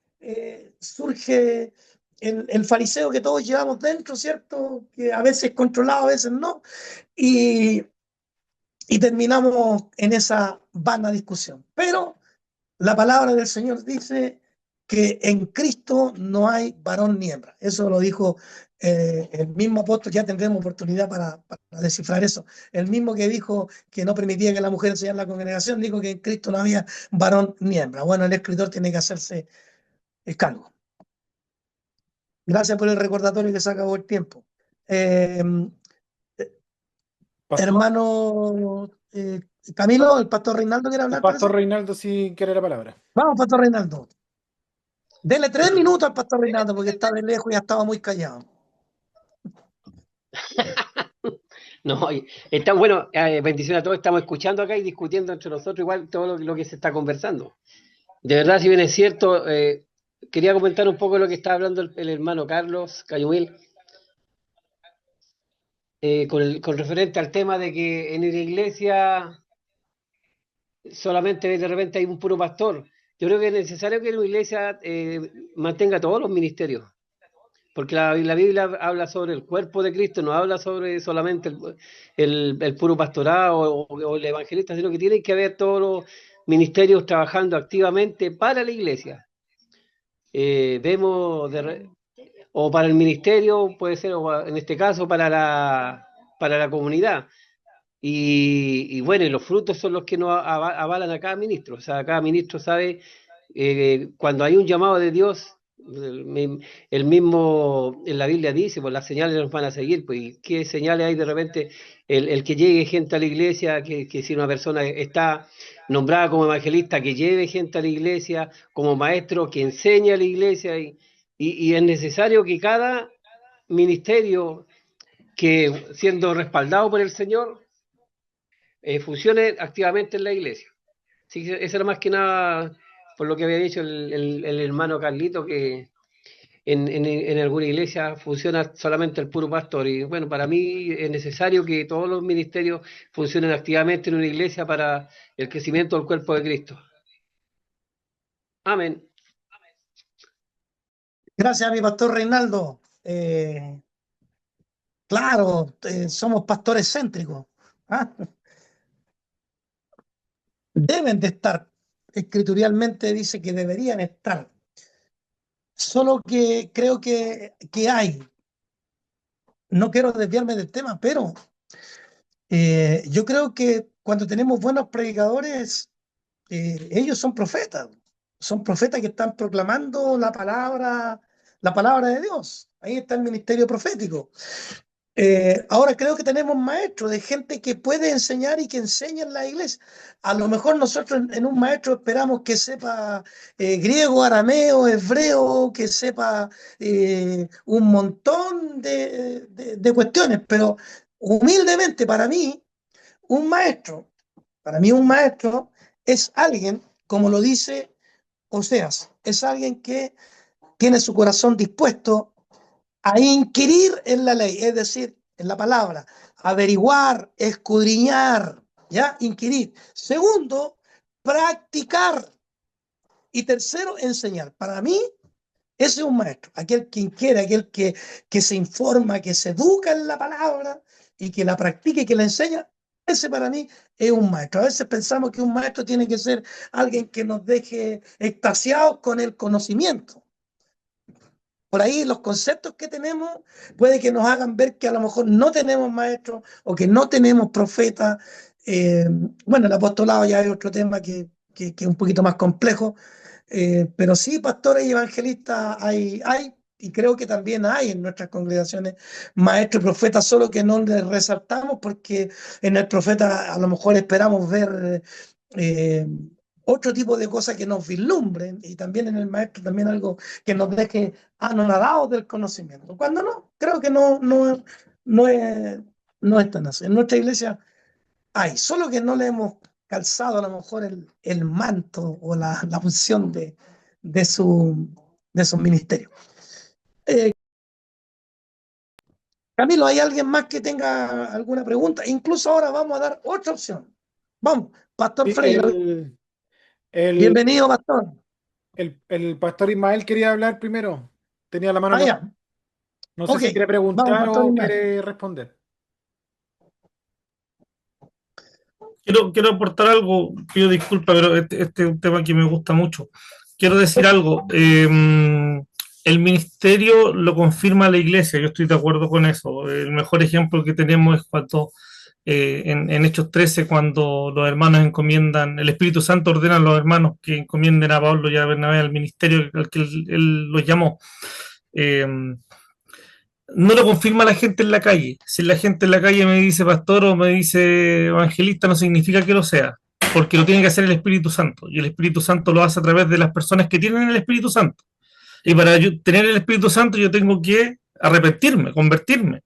surge el fariseo que todos llevamos dentro, ¿cierto? Que a veces es controlado, a veces no. Y, y terminamos en esa vana discusión. Pero la palabra del Señor dice que en Cristo no hay varón ni hembra. Eso lo dijo el mismo apóstol, ya tendremos oportunidad para descifrar eso. El mismo que dijo que no permitía que la mujer enseñara en la congregación, dijo que en Cristo no había varón ni hembra. Bueno, el escritor tiene que hacerse cargo. Gracias por el recordatorio que se acabó el tiempo. Hermano Camilo, el pastor Reinaldo quiere hablar. El pastor Reinaldo sí quiere la palabra. Vamos, pastor Reinaldo. Dele 3 minutos al pastor Reinaldo porque está de lejos y ha estado muy callado. No, está bueno, bendición a todos, estamos escuchando acá y discutiendo entre nosotros igual todo lo que se está conversando. De verdad, si bien es cierto, quería comentar un poco lo que está hablando el hermano Carlos Cayumil, con referente al tema de que en la iglesia solamente de repente hay un puro pastor. Yo creo que es necesario que la iglesia mantenga todos los ministerios, porque la Biblia habla sobre el cuerpo de Cristo, no habla sobre solamente el puro pastorado o el evangelista, sino que tienen que haber todos los ministerios trabajando activamente para la iglesia. Vemos o para el ministerio, puede ser, o en este caso para la comunidad. Y bueno, y los frutos son los que nos avalan a cada ministro. O sea, cada ministro sabe cuando hay un llamado de Dios, El mismo en la Biblia dice, pues las señales nos van a seguir, pues ¿y qué señales hay de repente? El que llegue gente a la iglesia, que si una persona está nombrada como evangelista, que lleve gente a la iglesia, como maestro, que enseñe a la iglesia, y es necesario que cada ministerio, que siendo respaldado por el Señor, funcione activamente en la iglesia. Así que eso era más que nada por lo que había dicho el hermano Carlito, que en alguna iglesia funciona solamente el puro pastor. Y bueno, para mí es necesario que todos los ministerios funcionen activamente en una iglesia para el crecimiento del cuerpo de Cristo. Amén. Gracias, mi pastor Reinaldo. Claro, somos pastores céntricos. ¿Ah? Deben de estar. Escrituralmente dice que deberían estar. Solo que creo que hay. No quiero desviarme del tema, pero yo creo que cuando tenemos buenos predicadores, ellos son profetas. Son profetas que están proclamando la palabra de Dios. Ahí está el ministerio profético. Ahora creo que tenemos maestros de gente que puede enseñar y que enseña en la iglesia. A lo mejor nosotros en un maestro esperamos que sepa griego, arameo, hebreo, que sepa un montón de cuestiones, pero humildemente un maestro, para mí un maestro es alguien, como lo dice Oseas, es alguien que tiene su corazón dispuesto a inquirir en la ley, es decir, en la palabra, averiguar, escudriñar, ¿ya? Inquirir. Segundo, practicar. Y tercero, enseñar. Para mí, ese es un maestro, aquel que inquiere, aquel que se informa, que se educa en la palabra y que la practica y que la enseña. Ese para mí es un maestro. A veces pensamos que un maestro tiene que ser alguien que nos deje extasiados con el conocimiento. Por ahí los conceptos que tenemos puede que nos hagan ver que a lo mejor no tenemos maestros o que no tenemos profetas. Bueno, el apostolado ya es otro tema que es un poquito más complejo, pero sí, pastores y evangelistas hay, y creo que también hay en nuestras congregaciones maestros y profetas, solo que no les resaltamos porque en el profeta a lo mejor esperamos ver otro tipo de cosas que nos vislumbren, y también en el maestro también algo que nos deje anonadados del conocimiento. Cuando no, creo que no es tan así. En nuestra iglesia hay, solo que no le hemos calzado a lo mejor el manto o la unción de su ministerio. Camilo, ¿hay alguien más que tenga alguna pregunta? Incluso ahora vamos a dar otra opción. Vamos, Pastor Freire. Bienvenido, Pastor. El pastor Ismael quería hablar primero. Tenía la mano. Ya. No sé si quiere preguntar o quiere responder. Quiero aportar algo, pido disculpas, pero este es un tema que me gusta mucho. Quiero decir algo. El ministerio lo confirma la iglesia, yo estoy de acuerdo con eso. El mejor ejemplo que tenemos es cuando en Hechos 13, cuando los hermanos encomiendan, el Espíritu Santo ordena a los hermanos que encomienden a Pablo y a Bernabé al ministerio al que él los llamó. No lo confirma la gente en la calle. Si la gente en la calle me dice pastor o me dice evangelista, no significa que lo sea, porque lo tiene que hacer el Espíritu Santo, y el Espíritu Santo lo hace a través de las personas que tienen el Espíritu Santo. Y para yo tener el Espíritu Santo yo tengo que arrepentirme, convertirme,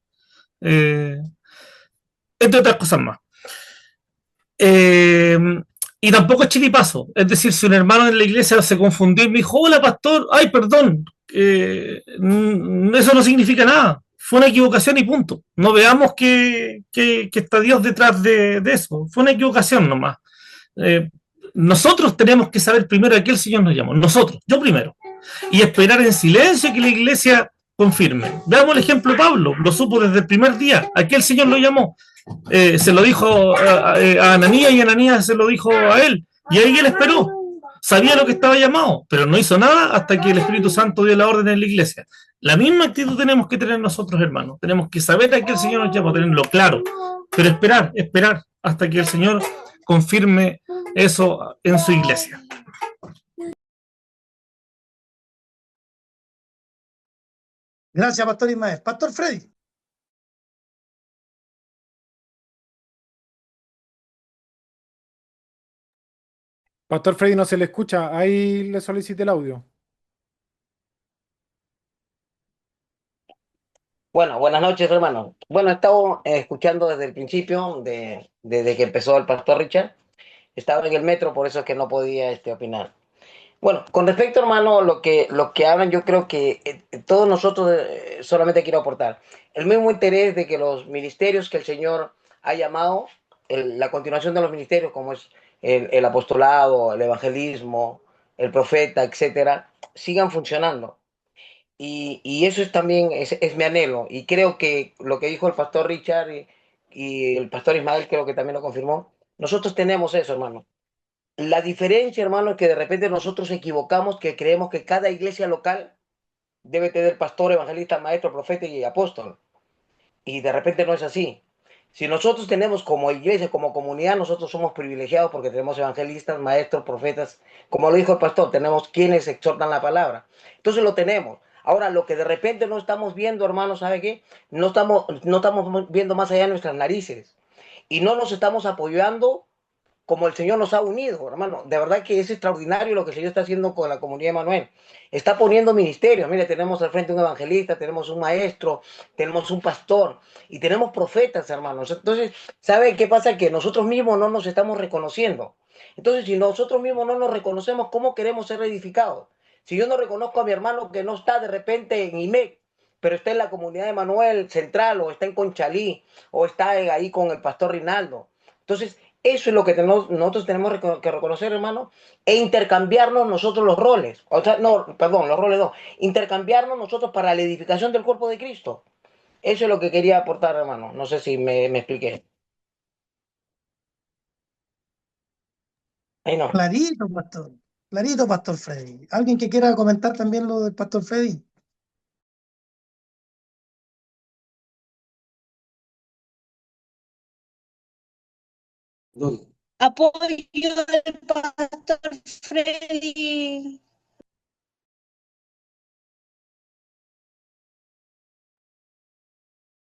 entre otras cosas más. Y tampoco es chiripazo. Es decir, si un hermano en la iglesia se confundió y me dijo, hola pastor, ay, perdón, eso no significa nada. Fue una equivocación y punto. No veamos que está Dios detrás de eso. Fue una equivocación nomás. Nosotros tenemos que saber primero a qué el Señor nos llamó. Nosotros, yo primero. Y esperar en silencio que la iglesia confirme. Veamos el ejemplo de Pablo. Lo supo desde el primer día. ¿A qué el Señor lo llamó? Se lo dijo a Ananías, y Ananías se lo dijo a él. Y ahí él esperó. Sabía lo que estaba llamado, pero no hizo nada hasta que el Espíritu Santo dio la orden en la iglesia. La misma actitud tenemos que tener nosotros, hermanos. Tenemos que saber a qué el Señor nos llamó, tenerlo claro. Pero esperar hasta que el Señor confirme eso en su iglesia. Gracias, Pastor Ismael. Pastor Freddy. Pastor Freddy no se le escucha, ahí le solicité el audio. Bueno, buenas noches, hermano. Bueno, he estado escuchando desde el principio, desde que empezó el pastor Richard. Estaba en el metro, por eso es que no podía opinar. Bueno, con respecto, hermano, lo que hablan, yo creo que todos nosotros solamente quiero aportar el mismo interés de que los ministerios que el Señor ha llamado, la continuación de los ministerios, como es el apostolado, el evangelismo, el profeta, etcétera, sigan funcionando. Y eso es también, es mi anhelo. Y creo que lo que dijo el pastor Richard y el pastor Ismael creo que también lo confirmó. Nosotros tenemos eso, hermano. La diferencia, hermano, es que de repente nosotros equivocamos, que creemos que cada iglesia local debe tener pastor, evangelista, maestro, profeta y apóstol. Y de repente no es así. Si nosotros tenemos como iglesia, como comunidad, nosotros somos privilegiados porque tenemos evangelistas, maestros, profetas. Como lo dijo el pastor, tenemos quienes exhortan la palabra. Entonces lo tenemos. Ahora, lo que de repente no estamos viendo, hermano, ¿sabe qué? No estamos viendo más allá de nuestras narices. Y no nos estamos apoyando como el Señor nos ha unido, hermano. De verdad que es extraordinario lo que el Señor está haciendo con la comunidad de Manuel. Está poniendo ministerios. Mire, tenemos al frente un evangelista, tenemos un maestro, tenemos un pastor y tenemos profetas, hermanos. Entonces, ¿sabe qué pasa? Que nosotros mismos no nos estamos reconociendo. Entonces, si nosotros mismos no nos reconocemos, ¿cómo queremos ser edificados? Si yo no reconozco a mi hermano que no está de repente en IMEC, pero está en la comunidad de Manuel Central, o está en Conchalí, o está ahí con el pastor Rinaldo. Entonces, eso es lo que nosotros tenemos que reconocer, hermano, e intercambiarnos nosotros los roles. O sea, no, perdón, los roles no. Intercambiarnos nosotros para la edificación del cuerpo de Cristo. Eso es lo que quería aportar, hermano. No sé si me expliqué. Ahí no. Clarito, Pastor. Clarito, Pastor Freddy. ¿Alguien que quiera comentar también lo del Pastor Freddy? Apoyo al pastor Freddy.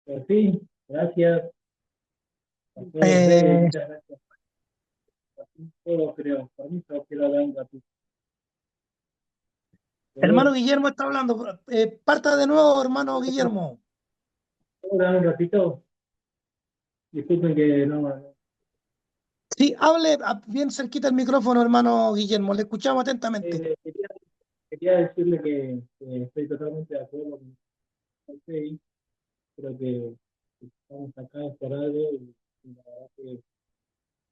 Por fin, gracias. Pastor Freddy, Eh, muchas gracias. Por mí todo creo, por mí todo quiero dar un ratito. hermano ¿Puedo Guillermo está hablando. Parta de nuevo, hermano Guillermo. dar un ratito? Disculpen que no. Sí, hable bien cerquita el micrófono, hermano Guillermo. Le escuchamos atentamente. Quería decirle que estoy totalmente de acuerdo con usted. Creo que estamos acá por algo y la verdad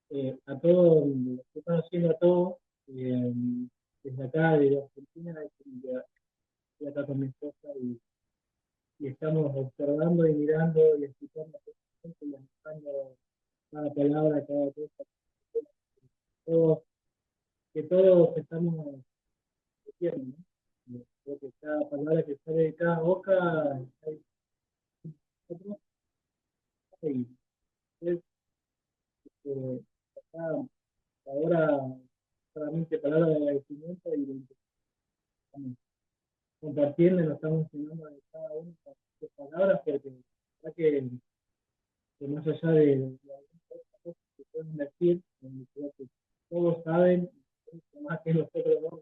que a todos, lo que están haciendo a todos, eh, desde acá, desde Argentina, estoy acá con mi esposa y estamos observando y mirando y escuchando atentamente y analizando cada palabra, cada cosa, todos, que todos estamos diciendo, ¿no? Creo que cada palabra que sale de cada boca, hay nosotros, y es, eh, acá, ahora solamente palabras de agradecimiento y de estamos compartiendo y nos estamos enseñando de cada una de estas palabras porque la verdad que más allá de algunas cosas que pueden decir, creo que todos saben, más que nosotros dos,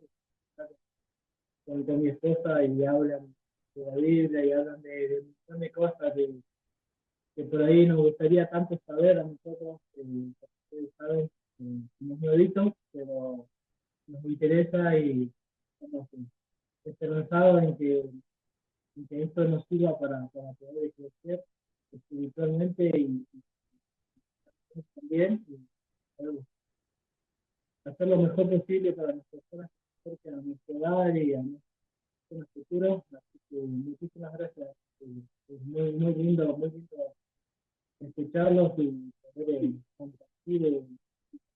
con mi esposa y hablan de la Biblia y hablan de un montón de cosas que por ahí nos gustaría tanto saber a nosotros, ustedes saben, somos nuevitos, pero nos interesa y estamos esperanzados en que esto nos sirva para poder crecer espiritualmente y también y poder hacer lo mejor posible para las personas que se acerquen a nuestro hogar y a nuestro futuro. Así que muchísimas gracias. Es muy lindo escucharlos y poder compartir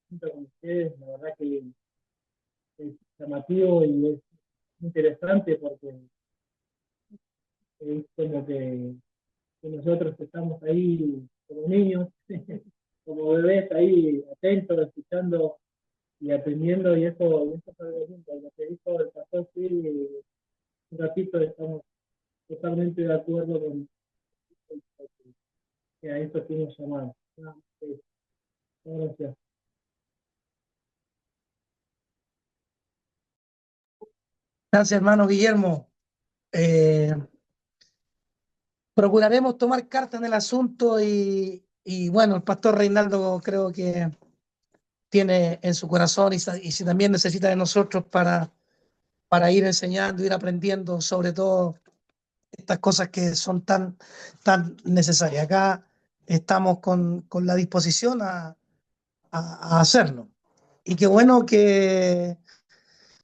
junto con ustedes. La verdad que es llamativo y es interesante porque es como que nosotros estamos ahí como niños, como bebés ahí atentos, escuchando y aprendiendo y eso es algo lindo. Lo que dijo el pastor, sí, un ratito estamos totalmente de acuerdo con que a esto fuimos llamados. Gracias. Gracias, hermano Guillermo. Procuraremos tomar carta en el asunto y bueno, el pastor Reinaldo creo que tiene en su corazón y si también necesita de nosotros para ir enseñando, ir aprendiendo sobre todo estas cosas que son tan necesarias. Acá estamos con la disposición a hacerlo. Y qué bueno que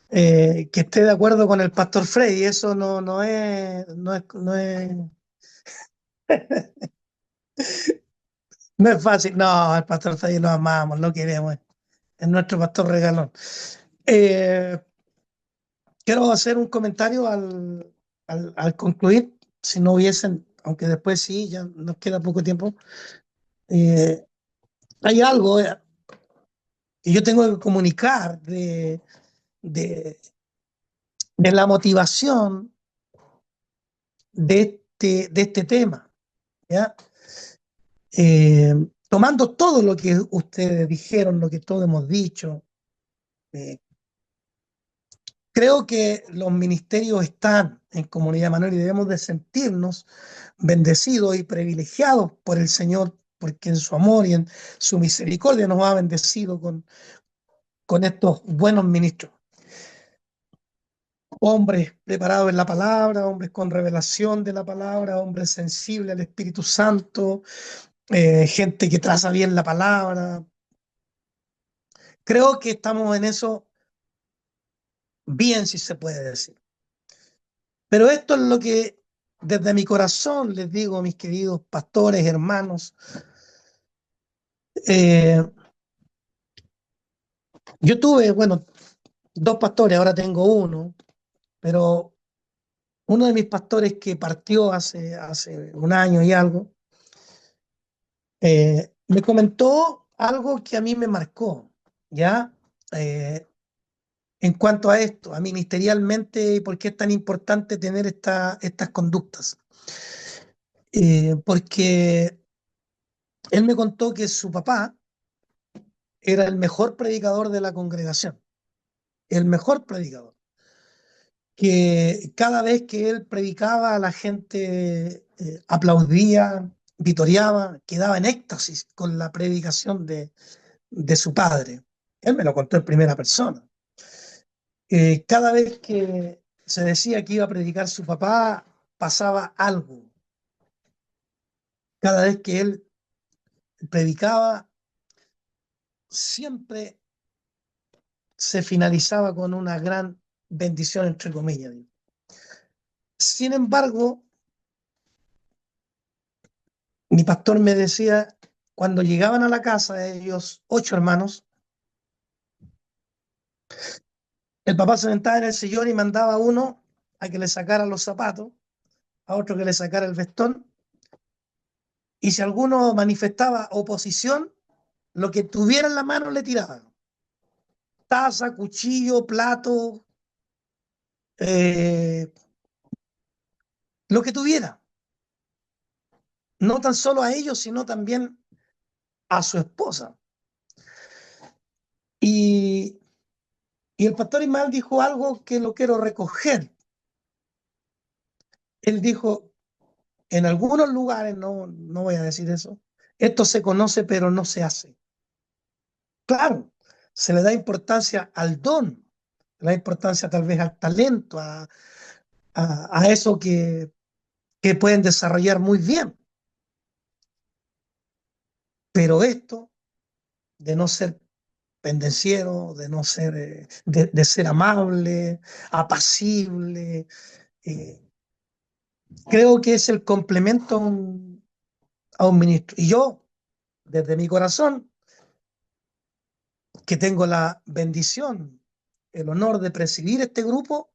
esté de acuerdo con el pastor Frey, eso no es fácil. No, el pastor Frey lo amamos, lo queremos, es nuestro pastor regalón. Eh, Quiero hacer un comentario al concluir, si no hubiesen, aunque después sí, ya nos queda poco tiempo. Hay algo que yo tengo que comunicar de, de la motivación de este tema, ¿ya? Tomando todo lo que ustedes dijeron, lo que todos hemos dicho, eh, creo que los ministerios están en Comunidad Manuel y debemos de sentirnos bendecidos y privilegiados por el Señor, porque en su amor y en su misericordia nos ha bendecido con estos buenos ministros. Hombres preparados en la palabra, hombres con revelación de la palabra, hombres sensibles al Espíritu Santo, gente que traza bien la palabra. Creo que estamos en eso bien, si se puede decir. Pero esto es lo que desde mi corazón les digo, mis queridos pastores, hermanos. Yo tuve, bueno, dos pastores, ahora tengo uno, pero uno de mis pastores que partió hace un año y algo, me comentó algo que a mí me marcó, ¿ya? En cuanto a esto, a ministerialmente, y por qué es tan importante tener estas conductas. Porque él me contó que su papá era el mejor predicador de la congregación, el mejor predicador, que cada vez que él predicaba la gente aplaudía, vitoreaba, quedaba en éxtasis con la predicación de su padre. Él me lo contó en primera persona. Cada vez que se decía que iba a predicar su papá, pasaba algo. Cada vez que él predicaba, siempre se finalizaba con una gran bendición, entre comillas. Sin embargo, mi pastor me decía, cuando llegaban a la casa, ellos 8 hermanos, el papá se sentaba en el sillón y mandaba a uno a que le sacara los zapatos, a otro que le sacara el vestón, y si alguno manifestaba oposición, lo que tuviera en la mano le tiraban. Taza, cuchillo, plato, eh, lo que tuviera. No tan solo a ellos, sino también a su esposa. Y el pastor Ismael dijo algo que lo quiero recoger. Él dijo, en algunos lugares, no voy a decir eso, esto se conoce pero no se hace. Claro, se le da importancia al don, se le da importancia tal vez al talento, a eso que pueden desarrollar muy bien. Pero esto de no ser pendenciero, de no ser, de ser amable, apacible, eh, creo que es el complemento a un ministro. Y yo, desde mi corazón, que tengo la bendición, el honor de presidir este grupo,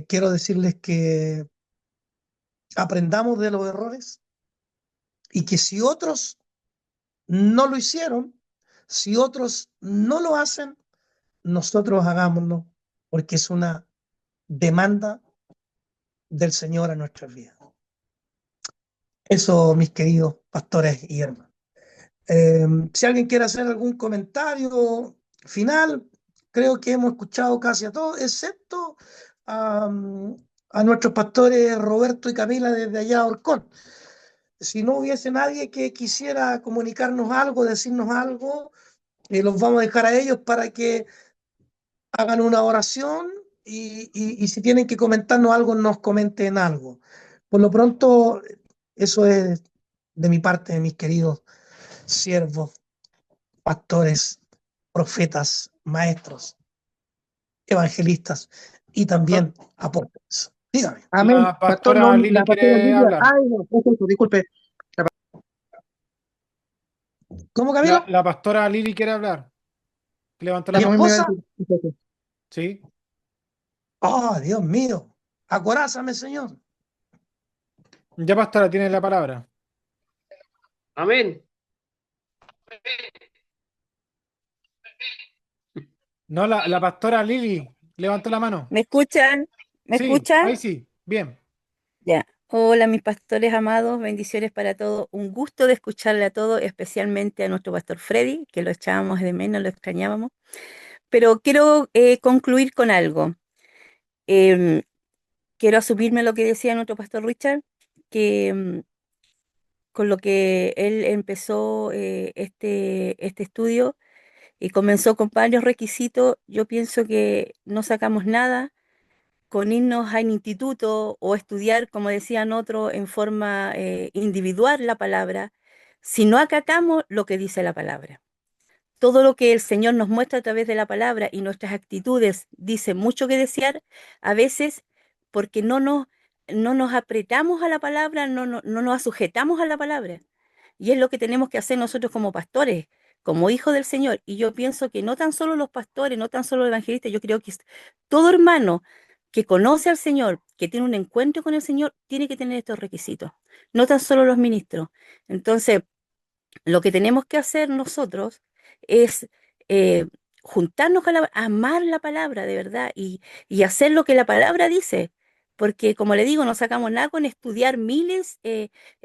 quiero decirles que aprendamos de los errores y que si otros no lo hicieron, si otros no lo hacen, nosotros hagámoslo, porque es una demanda del Señor a nuestras vidas. Eso, mis queridos pastores y hermanos. Si alguien quiere hacer algún comentario final, creo que hemos escuchado casi a todos, excepto a, a nuestros pastores Roberto y Camila desde allá a Orcón. Si no hubiese nadie que quisiera comunicarnos algo, decirnos algo, los vamos a dejar a ellos para que hagan una oración y si tienen que comentarnos algo, nos comenten algo. Por lo pronto, eso es de mi parte, mis queridos siervos, pastores, profetas, maestros, evangelistas y también apóstoles. Dígame. Amén. La Pastor, pastora Lili la pastora quiere Lidia. hablar. Ay, no, disculpe. ¿Cómo, Camilo? La pastora Lili quiere hablar. Levanta la ¿Mi mano. esposa? Sí. Oh, Dios mío. Acorázame, Señor. Ya, pastora, tiene la palabra. Amén. No, la pastora Lili levantó la mano. ¿Me escuchan? ¿Me Sí, escuchan? ahí sí. Bien. Ya. Hola, mis pastores amados, bendiciones para todos. Un gusto de escucharle a todos, especialmente a nuestro pastor Freddy, que lo echábamos de menos, lo extrañábamos. Pero quiero concluir con algo. Em, Quiero asumirme lo que decía nuestro pastor Richard, que con lo que él empezó este estudio y comenzó con varios requisitos, yo pienso que no sacamos nada con irnos al instituto o estudiar, como decían otros, en forma individual la palabra, si no acatamos lo que dice la palabra. Todo lo que el Señor nos muestra a través de la palabra y nuestras actitudes dice mucho que desear, a veces porque no nos apretamos a la palabra, no nos sujetamos a la palabra. Y es lo que tenemos que hacer nosotros como pastores, como hijos del Señor. Y yo pienso que no tan solo los pastores, no tan solo los evangelistas, yo creo que todo hermano que conoce al Señor, que tiene un encuentro con el Señor, tiene que tener estos requisitos, no tan solo los ministros. Entonces, lo que tenemos que hacer nosotros es eh, juntarnos con amar la palabra de verdad y hacer lo que la palabra dice. Porque, como le digo, no sacamos nada con estudiar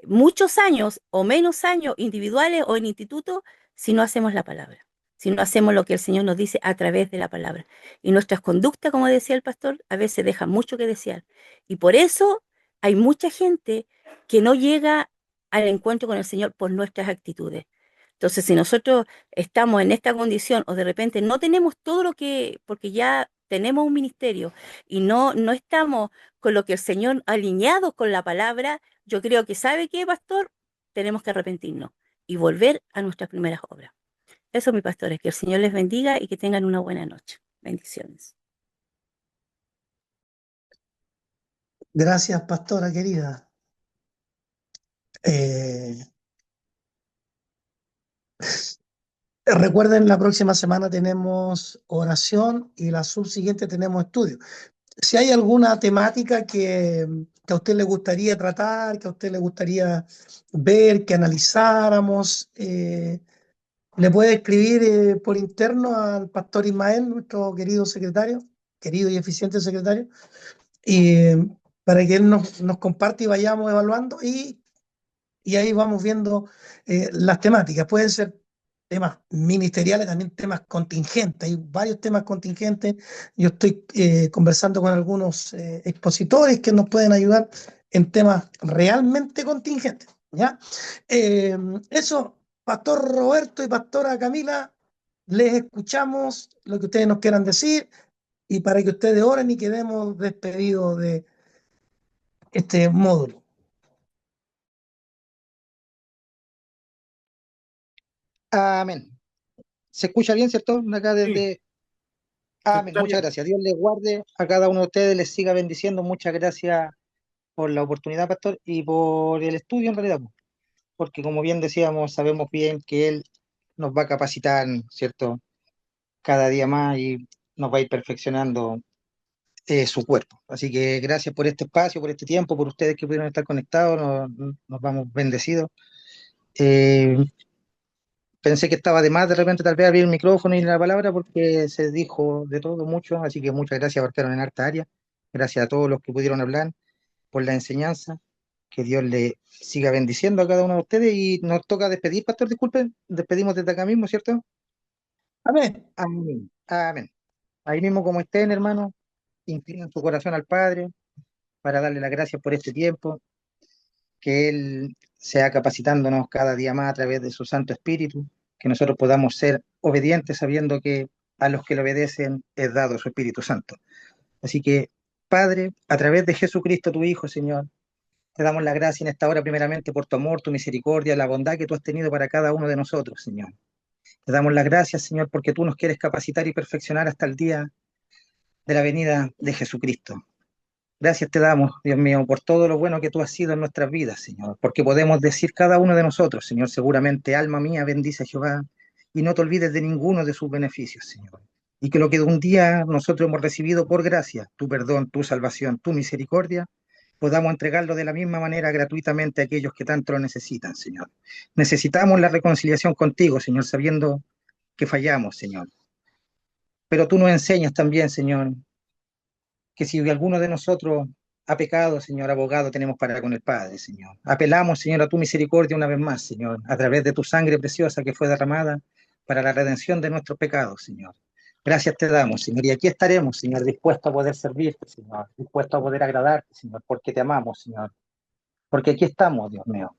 muchos años o menos años individuales o en instituto si no hacemos la palabra, si no hacemos lo que el Señor nos dice a través de la palabra. Y nuestras conductas, como decía el pastor, a veces dejan mucho que desear. Y por eso hay mucha gente que no llega al encuentro con el Señor por nuestras actitudes. Entonces, si nosotros estamos en esta condición o de repente no tenemos todo lo que, porque ya tenemos un ministerio y no estamos con lo que el Señor ha alineado con la palabra, yo creo que, ¿sabe qué, pastor? Tenemos que arrepentirnos y volver a nuestras primeras obras. Eso, mi pastor, es que el Señor les bendiga y que tengan una buena noche. Bendiciones. Gracias, pastora querida. Recuerden, la próxima semana tenemos oración y la subsiguiente tenemos estudio. Si hay alguna temática que a usted le gustaría tratar, que a usted le gustaría ver, que analizáramos, le puede escribir por interno al pastor Ismael, nuestro querido secretario, querido y eficiente secretario, y para que él nos comparte y vayamos evaluando y ahí vamos viendo las temáticas. Pueden ser temas ministeriales, también temas contingentes. Hay varios temas contingentes. Yo estoy conversando con algunos expositores que nos pueden ayudar en temas realmente contingentes. ¿Ya? Eso, Pastor Roberto y Pastora Camila, les escuchamos lo que ustedes nos quieran decir y para que ustedes oren y quedemos despedidos de este módulo. Amén. ¿Se escucha bien, cierto? Acá Sí, desde... se Amén. escucha Muchas bien. gracias. Dios les guarde a cada uno de ustedes, les siga bendiciendo. Muchas gracias por la oportunidad, pastor, y por el estudio en realidad, porque como bien decíamos, sabemos bien que Él nos va a capacitar, ¿cierto? Cada día más y nos va a ir perfeccionando su cuerpo. Así que gracias por este espacio, por este tiempo, por ustedes que pudieron estar conectados, nos vamos bendecidos. Pensé que estaba de más de repente tal vez abrir el micrófono y la palabra porque se dijo de todo mucho, así que muchas gracias, abarcaron en harta área. Gracias a todos los que pudieron hablar. por la enseñanza. Que Dios le siga bendiciendo a cada uno de ustedes y nos toca despedir, pastor, disculpen, despedimos desde acá mismo, ¿cierto? Amén. Amén. Amén. Ahí mismo como estén, hermano, inclinen su corazón al Padre para darle las gracias por este tiempo, que Él sea capacitándonos cada día más a través de su Santo Espíritu, que nosotros podamos ser obedientes sabiendo que a los que le obedecen es dado su Espíritu Santo. Así que, Padre, a través de Jesucristo, tu Hijo, Señor, te damos la gracia en esta hora primeramente por tu amor, tu misericordia, la bondad que tú has tenido para cada uno de nosotros, Señor. Te damos las gracias, Señor, porque tú nos quieres capacitar y perfeccionar hasta el día de la venida de Jesucristo. Gracias te damos, Dios mío, por todo lo bueno que tú has sido en nuestras vidas, Señor, porque podemos decir cada uno de nosotros, Señor, seguramente, alma mía, bendice a Jehová, y no te olvides de ninguno de sus beneficios, Señor. Y que lo que un día nosotros hemos recibido por gracia, tu perdón, tu salvación, tu misericordia, podamos entregarlo de la misma manera gratuitamente a aquellos que tanto lo necesitan, Señor. Necesitamos la reconciliación contigo, Señor, sabiendo que fallamos, Señor. Pero tú nos enseñas también, Señor, que si alguno de nosotros ha pecado, Señor, abogado tenemos para con el Padre, Señor. Apelamos, Señor, a tu misericordia una vez más, Señor, a través de tu sangre preciosa que fue derramada para la redención de nuestros pecados, Señor. Gracias te damos, Señor, y aquí estaremos, Señor, dispuestos a poder servirte, Señor, dispuestos a poder agradarte, Señor, porque te amamos, Señor, porque aquí estamos, Dios mío,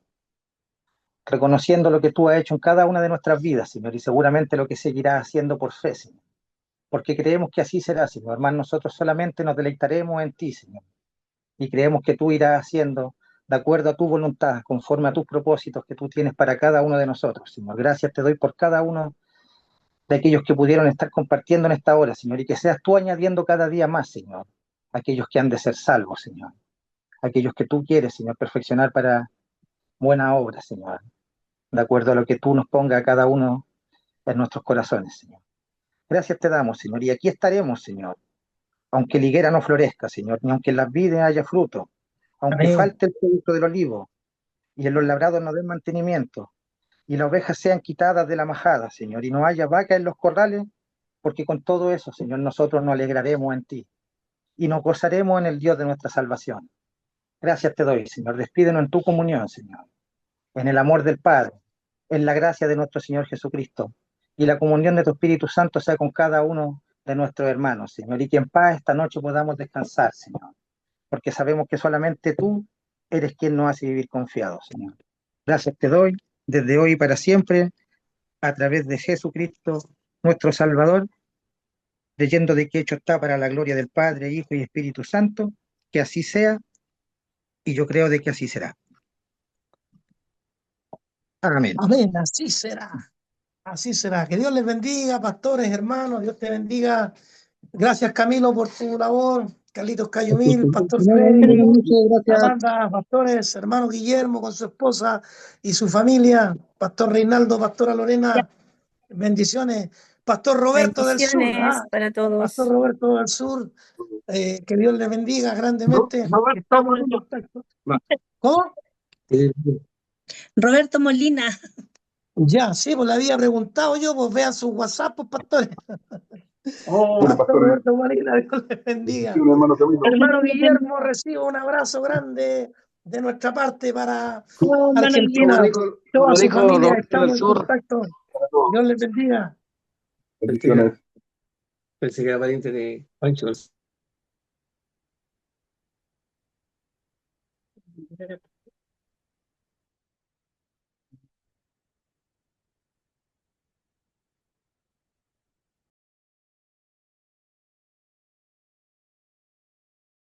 reconociendo lo que tú has hecho en cada una de nuestras vidas, Señor, y seguramente lo que seguirás haciendo por fe, Señor, porque creemos que así será, Señor. Hermano, nosotros solamente nos deleitaremos en ti, Señor, y creemos que tú irás haciendo de acuerdo a tu voluntad, conforme a tus propósitos que tú tienes para cada uno de nosotros, Señor. Gracias te doy por cada uno de aquellos que pudieron estar compartiendo en esta hora, Señor, y que seas tú añadiendo cada día más, Señor, aquellos que han de ser salvos, Señor, aquellos que tú quieres, Señor, perfeccionar para buena obra, Señor, de acuerdo a lo que tú nos ponga a cada uno en nuestros corazones, Señor. Gracias te damos, Señor, y aquí estaremos, Señor, aunque la higuera no florezca, Señor, ni aunque en las vides haya fruto, aunque Amén. falte el producto del olivo, y en los labrados no den mantenimiento, y las ovejas sean quitadas de la majada, Señor, y no haya vaca en los corrales, porque con todo eso, Señor, nosotros nos alegraremos en ti, y nos gozaremos en el Dios de nuestra salvación. Gracias te doy, Señor, despídenos en tu comunión, Señor, en el amor del Padre, en la gracia de nuestro Señor Jesucristo, y la comunión de tu Espíritu Santo sea con cada uno de nuestros hermanos, Señor, y que en paz esta noche podamos descansar, Señor, porque sabemos que solamente tú eres quien nos hace vivir confiados, Señor. Gracias te doy desde hoy y para siempre, a través de Jesucristo, nuestro Salvador, creyendo de que hecho está para la gloria del Padre, Hijo y Espíritu Santo, que así sea, y yo creo de que así será. Amén. Amén, así será. Así será. Que Dios les bendiga, pastores, hermanos, Dios te bendiga. Gracias, Camilo, por tu labor. Carlitos Cayumil, Pastor Freddy, Muchas gracias. Amanda, pastores, hermano Guillermo con su esposa y su familia, Pastor Reinaldo, Pastora Lorena, bendiciones. Pastor Roberto del Sur, Bendiciones para Pastor todos. Roberto del Sur, que Dios les bendiga grandemente. Estamos en contacto. ¿Cómo? Roberto Molina. Ya, sí, pues le había preguntado yo, pues vean sus WhatsApp, pues, pastores. Bueno, Pastor pastor, Roberto Molina, Dios les bendiga. bendiciones, hermano Camilo. Hermano Guillermo, recibo un abrazo grande de nuestra parte para Oh, hermano Argentina. Guillermo. Toda Como su dijo familia, Roberto del estamos en Sur, contacto. Para todos. Dios les bendiga. Bendiciones. pensé que era pariente de Pancho.